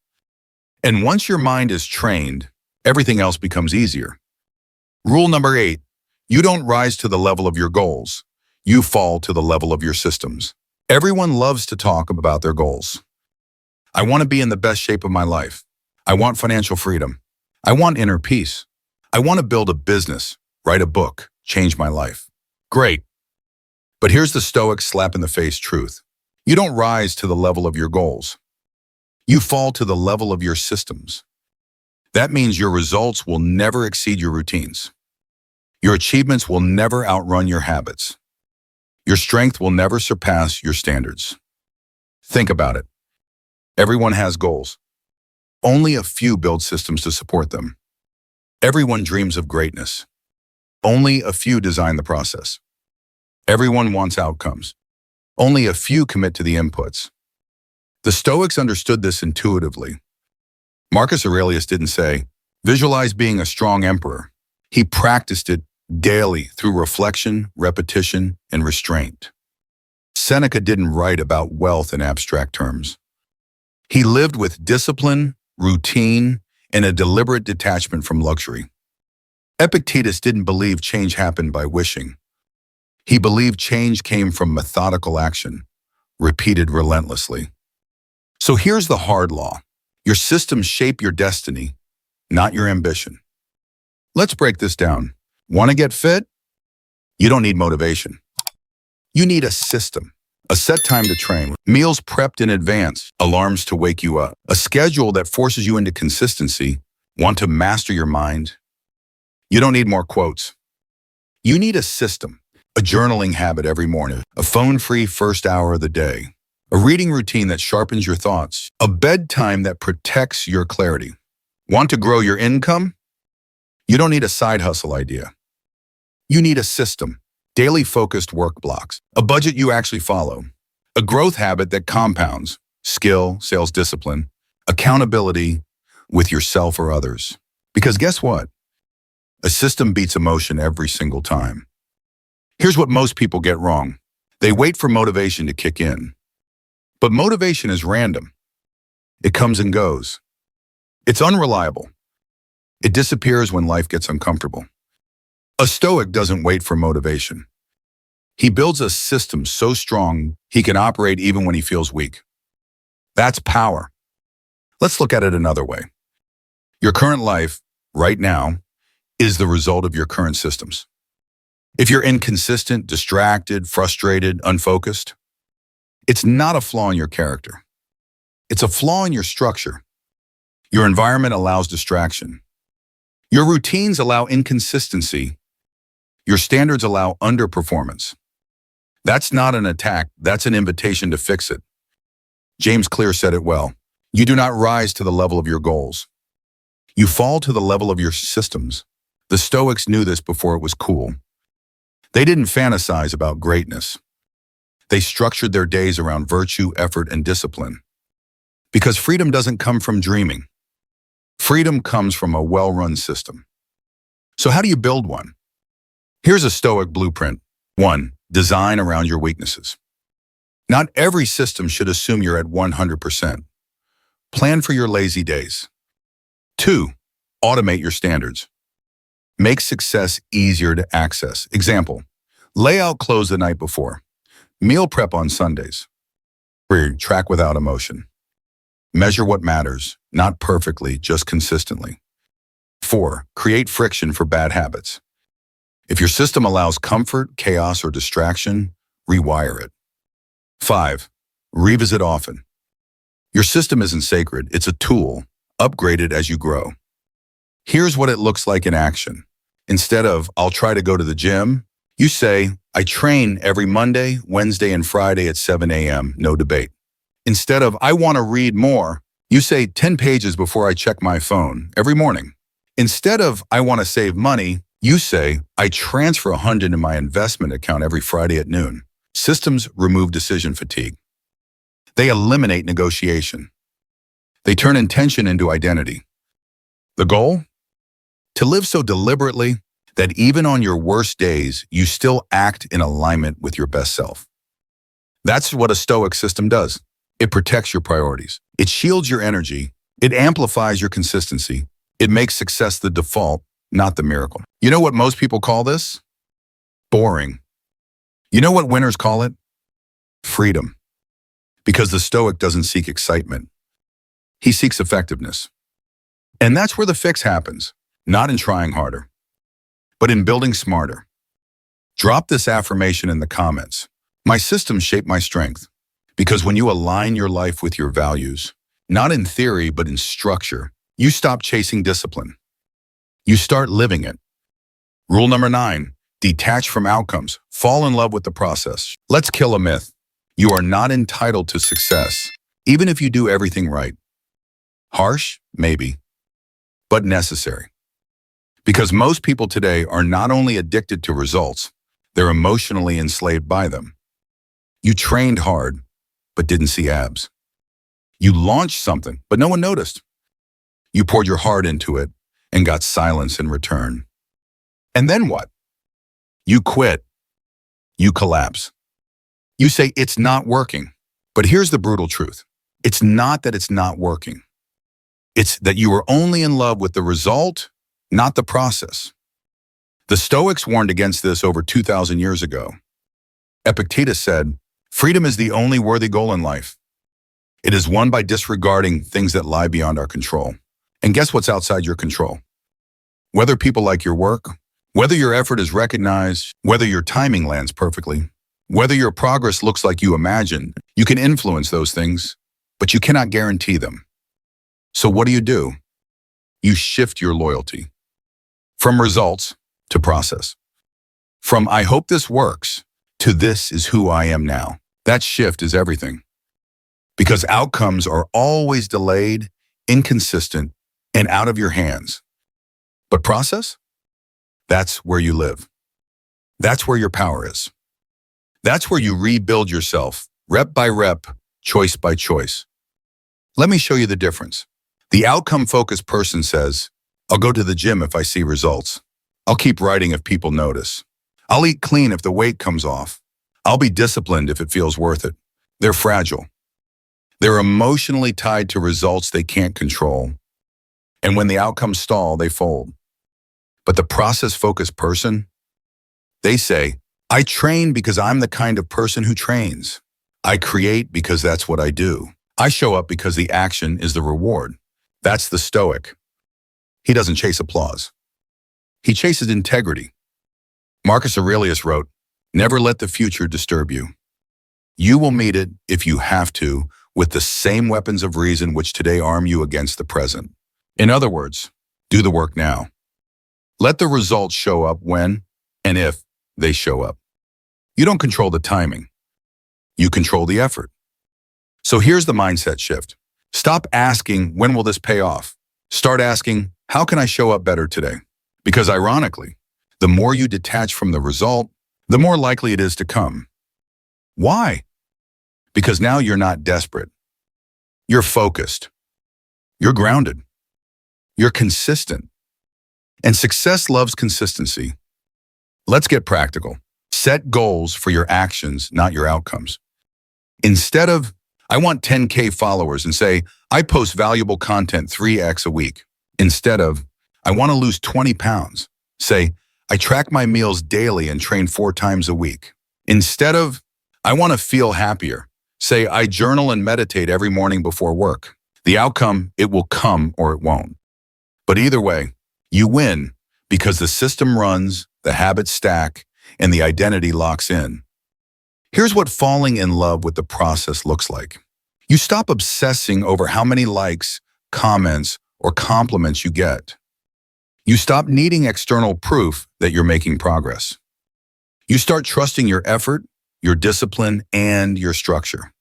And once your mind is trained, everything else becomes easier. Rule number 8, you don't rise to the level of your goals. You fall to the level of your systems. Everyone loves to talk about their goals. I want to be in the best shape of my life. I want financial freedom. I want inner peace. I want to build a business, write a book, change my life. Great. But here's the Stoic slap in the face truth. You don't rise to the level of your goals. You fall to the level of your systems. That means your results will never exceed your routines. Your achievements will never outrun your habits. Your strength will never surpass your standards. Think about it. Everyone has goals. Only a few build systems to support them. Everyone dreams of greatness. Only a few design the process. Everyone wants outcomes. Only a few commit to the inputs. The Stoics understood this intuitively. Marcus Aurelius didn't say, visualize being a strong emperor. He practiced it daily through reflection, repetition, and restraint. Seneca didn't write about wealth in abstract terms. He lived with discipline, routine, and a deliberate detachment from luxury. Epictetus didn't believe change happened by wishing. He believed change came from methodical action, repeated relentlessly. So here's the hard law. Your systems shape your destiny, not your ambition. Let's break this down. Want to get fit? You don't need motivation. You need a system. A set time to train, meals prepped in advance, alarms to wake you up, a schedule that forces you into consistency. Want to master your mind? You don't need more quotes. You need a system, a journaling habit every morning, a phone-free first hour of the day, a reading routine that sharpens your thoughts, a bedtime that protects your clarity. Want to grow your income? You don't need a side hustle idea. You need a system. Daily focused work blocks, a budget you actually follow, a growth habit that compounds, skill, sales discipline, accountability with yourself or others. Because guess what? A system beats emotion every single time. Here's what most people get wrong. They wait for motivation to kick in. But motivation is random. It comes and goes. It's unreliable. It disappears when life gets uncomfortable. A Stoic doesn't wait for motivation. He builds a system so strong he can operate even when he feels weak. That's power. Let's look at it another way. Your current life, right now, is the result of your current systems. If you're inconsistent, distracted, frustrated, unfocused, it's not a flaw in your character. It's a flaw in your structure. Your environment allows distraction. Your routines allow inconsistency. Your standards allow underperformance. That's not an attack, that's an invitation to fix it. James Clear said it well. You do not rise to the level of your goals. You fall to the level of your systems. The Stoics knew this before it was cool. They didn't fantasize about greatness. They structured their days around virtue, effort, and discipline. Because freedom doesn't come from dreaming. Freedom comes from a well-run system. So how do you build one? Here's a Stoic blueprint. 1. Design around your weaknesses. Not every system should assume you're at 100%. Plan for your lazy days. 2. Automate your standards. Make success easier to access. Example, lay out clothes the night before. Meal prep on Sundays. 3. Track without emotion. Measure what matters, not perfectly, just consistently. 4. Create friction for bad habits. If your system allows comfort, chaos, or distraction, rewire it. 5. Revisit often. Your system isn't sacred, it's a tool. Upgrade it as you grow. Here's what it looks like in action. Instead of, I'll try to go to the gym, you say, I train every Monday, Wednesday, and Friday at 7 a.m., no debate. Instead of, I want to read more, you say 10 pages before I check my phone every morning. Instead of, I want to save money, you say, I transfer 100 in my investment account every Friday at noon. Systems remove decision fatigue. They eliminate negotiation. They turn intention into identity. The goal? To live so deliberately that even on your worst days, you still act in alignment with your best self. That's what a Stoic system does. It protects your priorities. It shields your energy. It amplifies your consistency. It makes success the default, not the miracle. You know what most people call this? Boring. You know what winners call it? Freedom. Because the Stoic doesn't seek excitement. He seeks effectiveness. And that's where the fix happens, not in trying harder, but in building smarter. Drop this affirmation in the comments. My systems shape my strength. Because when you align your life with your values, not in theory, but in structure, you stop chasing discipline. You start living it. Rule number 9, detach from outcomes. Fall in love with the process. Let's kill a myth. You are not entitled to success, even if you do everything right. Harsh? Maybe. But necessary. Because most people today are not only addicted to results, they're emotionally enslaved by them. You trained hard, but didn't see abs. You launched something, but no one noticed. You poured your heart into it and got silence in return. And then what? You quit. You collapse. You say it's not working. But here's the brutal truth. It's not that it's not working. It's that you were only in love with the result, not the process. The Stoics warned against this over 2,000 years ago. Epictetus said, freedom is the only worthy goal in life. It is won by disregarding things that lie beyond our control. And guess what's outside your control? Whether people like your work, Whether your effort is recognized, whether your timing lands perfectly, whether your progress looks like you imagined, you can influence those things, but you cannot guarantee them. So what do? You shift your loyalty from results to process. From I hope this works to this is who I am now. That shift is everything. Because outcomes are always delayed, inconsistent, and out of your hands. But process? That's where you live. That's where your power is. That's where you rebuild yourself, rep by rep, choice by choice. Let me show you the difference. The outcome-focused person says, I'll go to the gym if I see results. I'll keep writing if people notice. I'll eat clean if the weight comes off. I'll be disciplined if it feels worth it. They're fragile. They're emotionally tied to results they can't control. And when the outcomes stall, they fold. But the process-focused person, they say, I train because I'm the kind of person who trains. I create because that's what I do. I show up because the action is the reward. That's the Stoic. He doesn't chase applause. He chases integrity. Marcus Aurelius wrote, never let the future disturb you. You will meet it, if you have to, with the same weapons of reason which today arm you against the present. In other words, do the work now. Let the results show up when and if they show up. You don't control the timing. You control the effort. So here's the mindset shift. Stop asking, when will this pay off? Start asking, how can I show up better today? Because ironically, the more you detach from the result, the more likely it is to come. Why? Because now you're not desperate. You're focused. You're grounded. You're consistent. And success loves consistency. Let's get practical. Set goals for your actions, not your outcomes. Instead of, I want 10K followers, and say, I post valuable content 3x a week. Instead of, I want to lose 20 pounds. Say, I track my meals daily and train 4 times a week. Instead of, I want to feel happier. Say, I journal and meditate every morning before work. The outcome, it will come or it won't. But either way, you win because the system runs, the habits stack, and the identity locks in. Here's what falling in love with the process looks like. You stop obsessing over how many likes, comments, or compliments you get. You stop needing external proof that you're making progress. You start trusting your effort, your discipline, and your structure.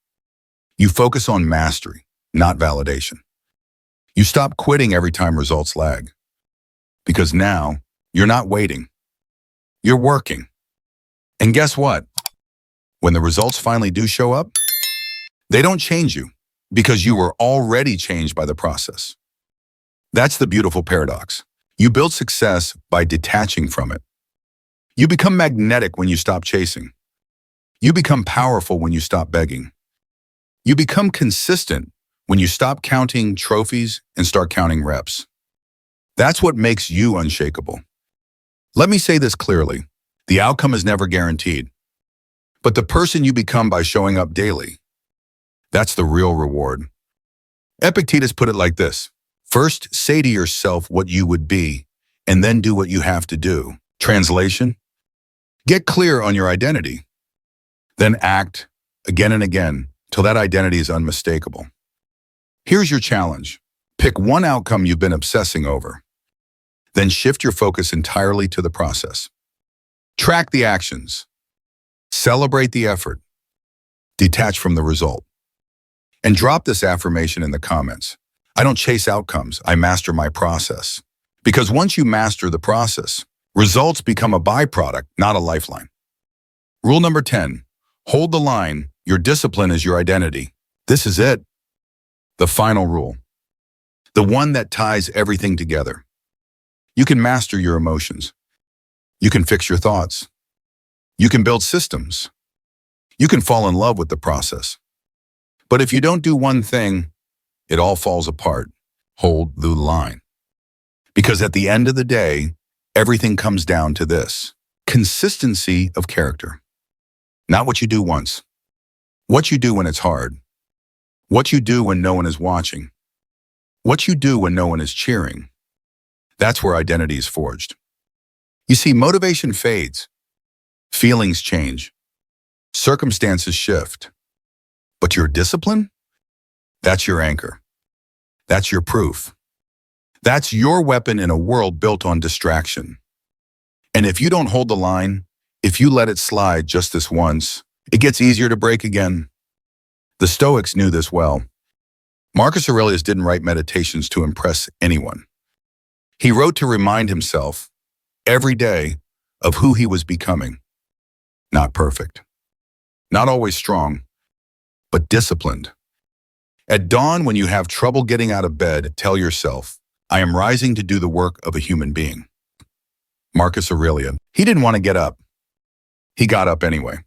You focus on mastery, not validation. You stop quitting every time results lag. Because now, you're not waiting. You're working. And guess what? When the results finally do show up, they don't change you because you were already changed by the process. That's the beautiful paradox. You build success by detaching from it. You become magnetic when you stop chasing. You become powerful when you stop begging. You become consistent when you stop counting trophies and start counting reps. That's what makes you unshakable. Let me say this clearly. The outcome is never guaranteed. But the person you become by showing up daily, that's the real reward. Epictetus put it like this. First, say to yourself what you would be, and then do what you have to do. Translation? Get clear on your identity. Then act again and again till that identity is unmistakable. Here's your challenge. Pick one outcome you've been obsessing over. Then shift your focus entirely to the process. Track the actions. Celebrate the effort. Detach from the result. And drop this affirmation in the comments. I don't chase outcomes, I master my process. Because once you master the process, results become a byproduct, not a lifeline. Rule number 10, hold the line. Your discipline is your identity. This is it. The final rule. The one that ties everything together. You can master your emotions. You can fix your thoughts. You can build systems. You can fall in love with the process. But if you don't do one thing, it all falls apart. Hold the line. Because at the end of the day, everything comes down to this: consistency of character. Not what you do once. What you do when it's hard. What you do when no one is watching. What you do when no one is cheering. That's where identity is forged. You see, motivation fades, feelings change, circumstances shift. But your discipline? That's your anchor. That's your proof. That's your weapon in a world built on distraction. And if you don't hold the line, if you let it slide just this once, it gets easier to break again. The Stoics knew this well. Marcus Aurelius didn't write meditations to impress anyone. He wrote to remind himself every day of who he was becoming. Not perfect, not always strong, but disciplined. At dawn, when you have trouble getting out of bed, tell yourself, I am rising to do the work of a human being. Marcus Aurelius, he didn't want to get up. He got up anyway.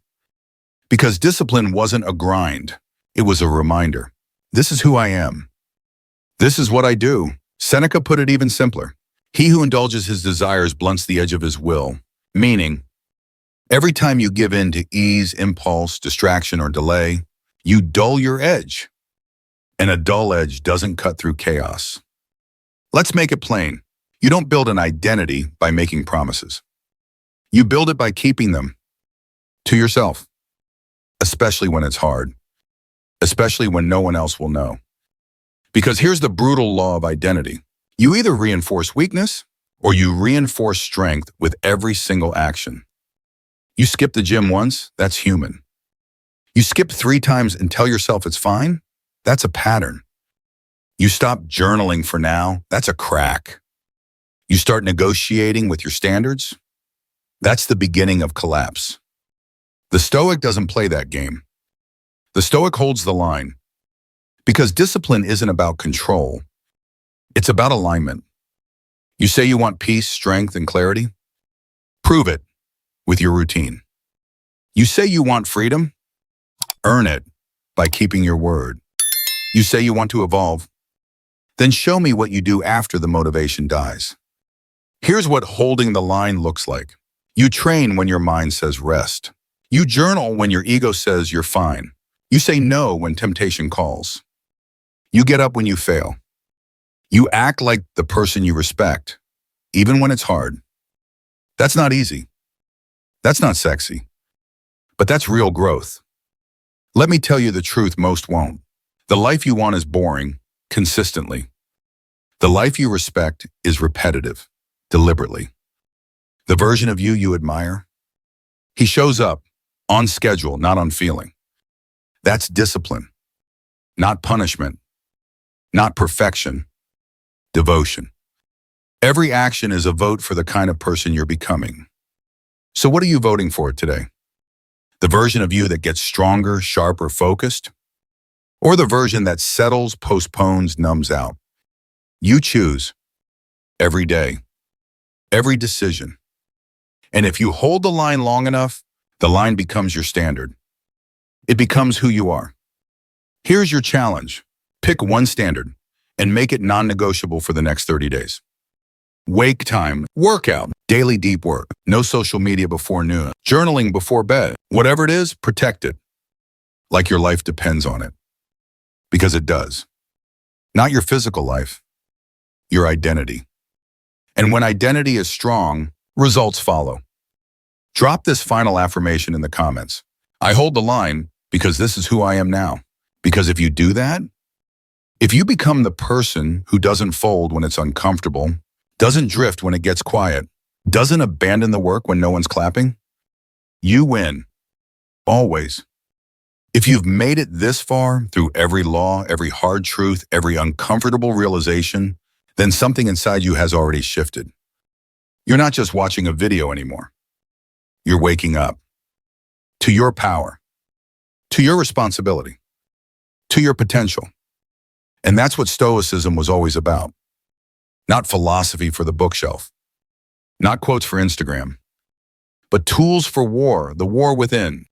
Because discipline wasn't a grind, it was a reminder. This is who I am. This is what I do. Seneca put it even simpler. He who indulges his desires blunts the edge of his will, meaning, every time you give in to ease, impulse, distraction, or delay, you dull your edge. And a dull edge doesn't cut through chaos. Let's make it plain. You don't build an identity by making promises. You build it by keeping them to yourself, especially when it's hard, especially when no one else will know. Because here's the brutal law of identity. You either reinforce weakness or you reinforce strength with every single action. You skip the gym once, that's human. You skip 3 times and tell yourself it's fine, that's a pattern. You stop journaling for now, that's a crack. You start negotiating with your standards, that's the beginning of collapse. The Stoic doesn't play that game. The Stoic holds the line. Because discipline isn't about control. It's about alignment. You say you want peace, strength, and clarity? Prove it with your routine. You say you want freedom? Earn it by keeping your word. You say you want to evolve? Then show me what you do after the motivation dies. Here's what holding the line looks like. You train when your mind says rest. You journal when your ego says you're fine. You say no when temptation calls. You get up when you fail. You act like the person you respect, even when it's hard. That's not easy. That's not sexy. But that's real growth. Let me tell you the truth most won't. The life you want is boring, consistently. The life you respect is repetitive, deliberately. The version of you you admire? He shows up, on schedule, not on feeling. That's discipline, not punishment, not perfection, devotion. Every action is a vote for the kind of person you're becoming. So what are you voting for today? The version of you that gets stronger, sharper, focused? Or the version that settles, postpones, numbs out? You choose every day, every decision. And if you hold the line long enough, the line becomes your standard. It becomes who you are. Here's your challenge. Pick one standard and make it non-negotiable for the next 30 days. Wake time, workout, daily deep work, no social media before noon, journaling before bed. Whatever it is, protect it. Like your life depends on it. Because it does. Not your physical life, your identity. And when identity is strong, results follow. Drop this final affirmation in the comments. I hold the line because this is who I am now. Because if you do that, if you become the person who doesn't fold when it's uncomfortable, doesn't drift when it gets quiet, doesn't abandon the work when no one's clapping, you win. Always. If you've made it this far through every law, every hard truth, every uncomfortable realization, then something inside you has already shifted. You're not just watching a video anymore. You're waking up to your power, to your responsibility, to your potential. And that's what Stoicism was always about. Not philosophy for the bookshelf, not quotes for Instagram, but tools for war, the war within.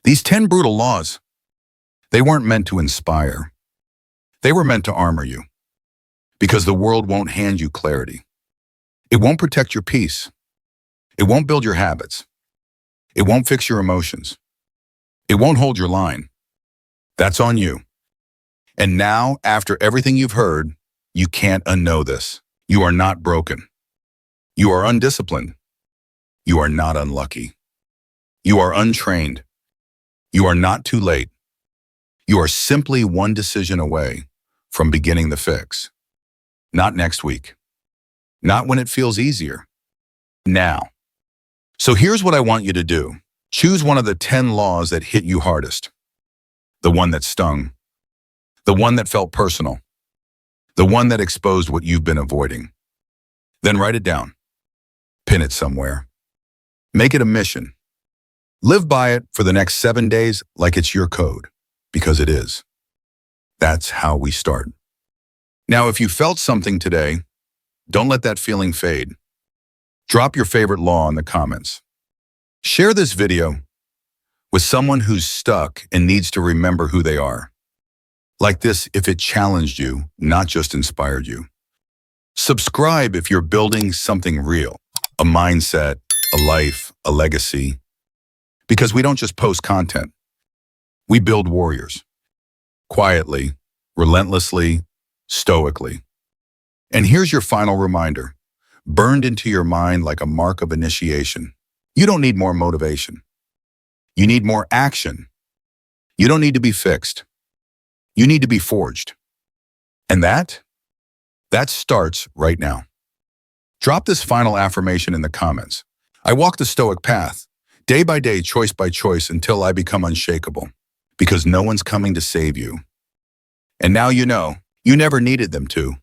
These 10 brutal laws, they weren't meant to inspire. They were meant to armor you. Because the world won't hand you clarity. It won't protect your peace. It won't build your habits. It won't fix your emotions. It won't hold your line. That's on you. And now, after everything you've heard, you can't unknow this. You are not broken. You are undisciplined. You are not unlucky. You are untrained. You are not too late. You are simply one decision away from beginning the fix. Not next week. Not when it feels easier. Now. So here's what I want you to do. Choose one of the 10 laws that hit you hardest. The one that stung. The one that felt personal. The one that exposed what you've been avoiding. Then write it down. Pin it somewhere. Make it a mission. Live by it for the next 7 days like it's your code, because it is. That's how we start. Now, if you felt something today, don't let that feeling fade. Drop your favorite law in the comments. Share this video with someone who's stuck and needs to remember who they are. Like this if it challenged you, not just inspired you. Subscribe if you're building something real, a mindset, a life, a legacy. Because we don't just post content. We build warriors. Quietly, relentlessly, stoically. And here's your final reminder, burned into your mind like a mark of initiation. You don't need more motivation. You need more action. You don't need to be fixed. You need to be forged. And that starts right now. Drop this final affirmation in the comments. I walk the Stoic path, day by day, choice by choice, until I become unshakable, because no one's coming to save you. And now you know, you never needed them to.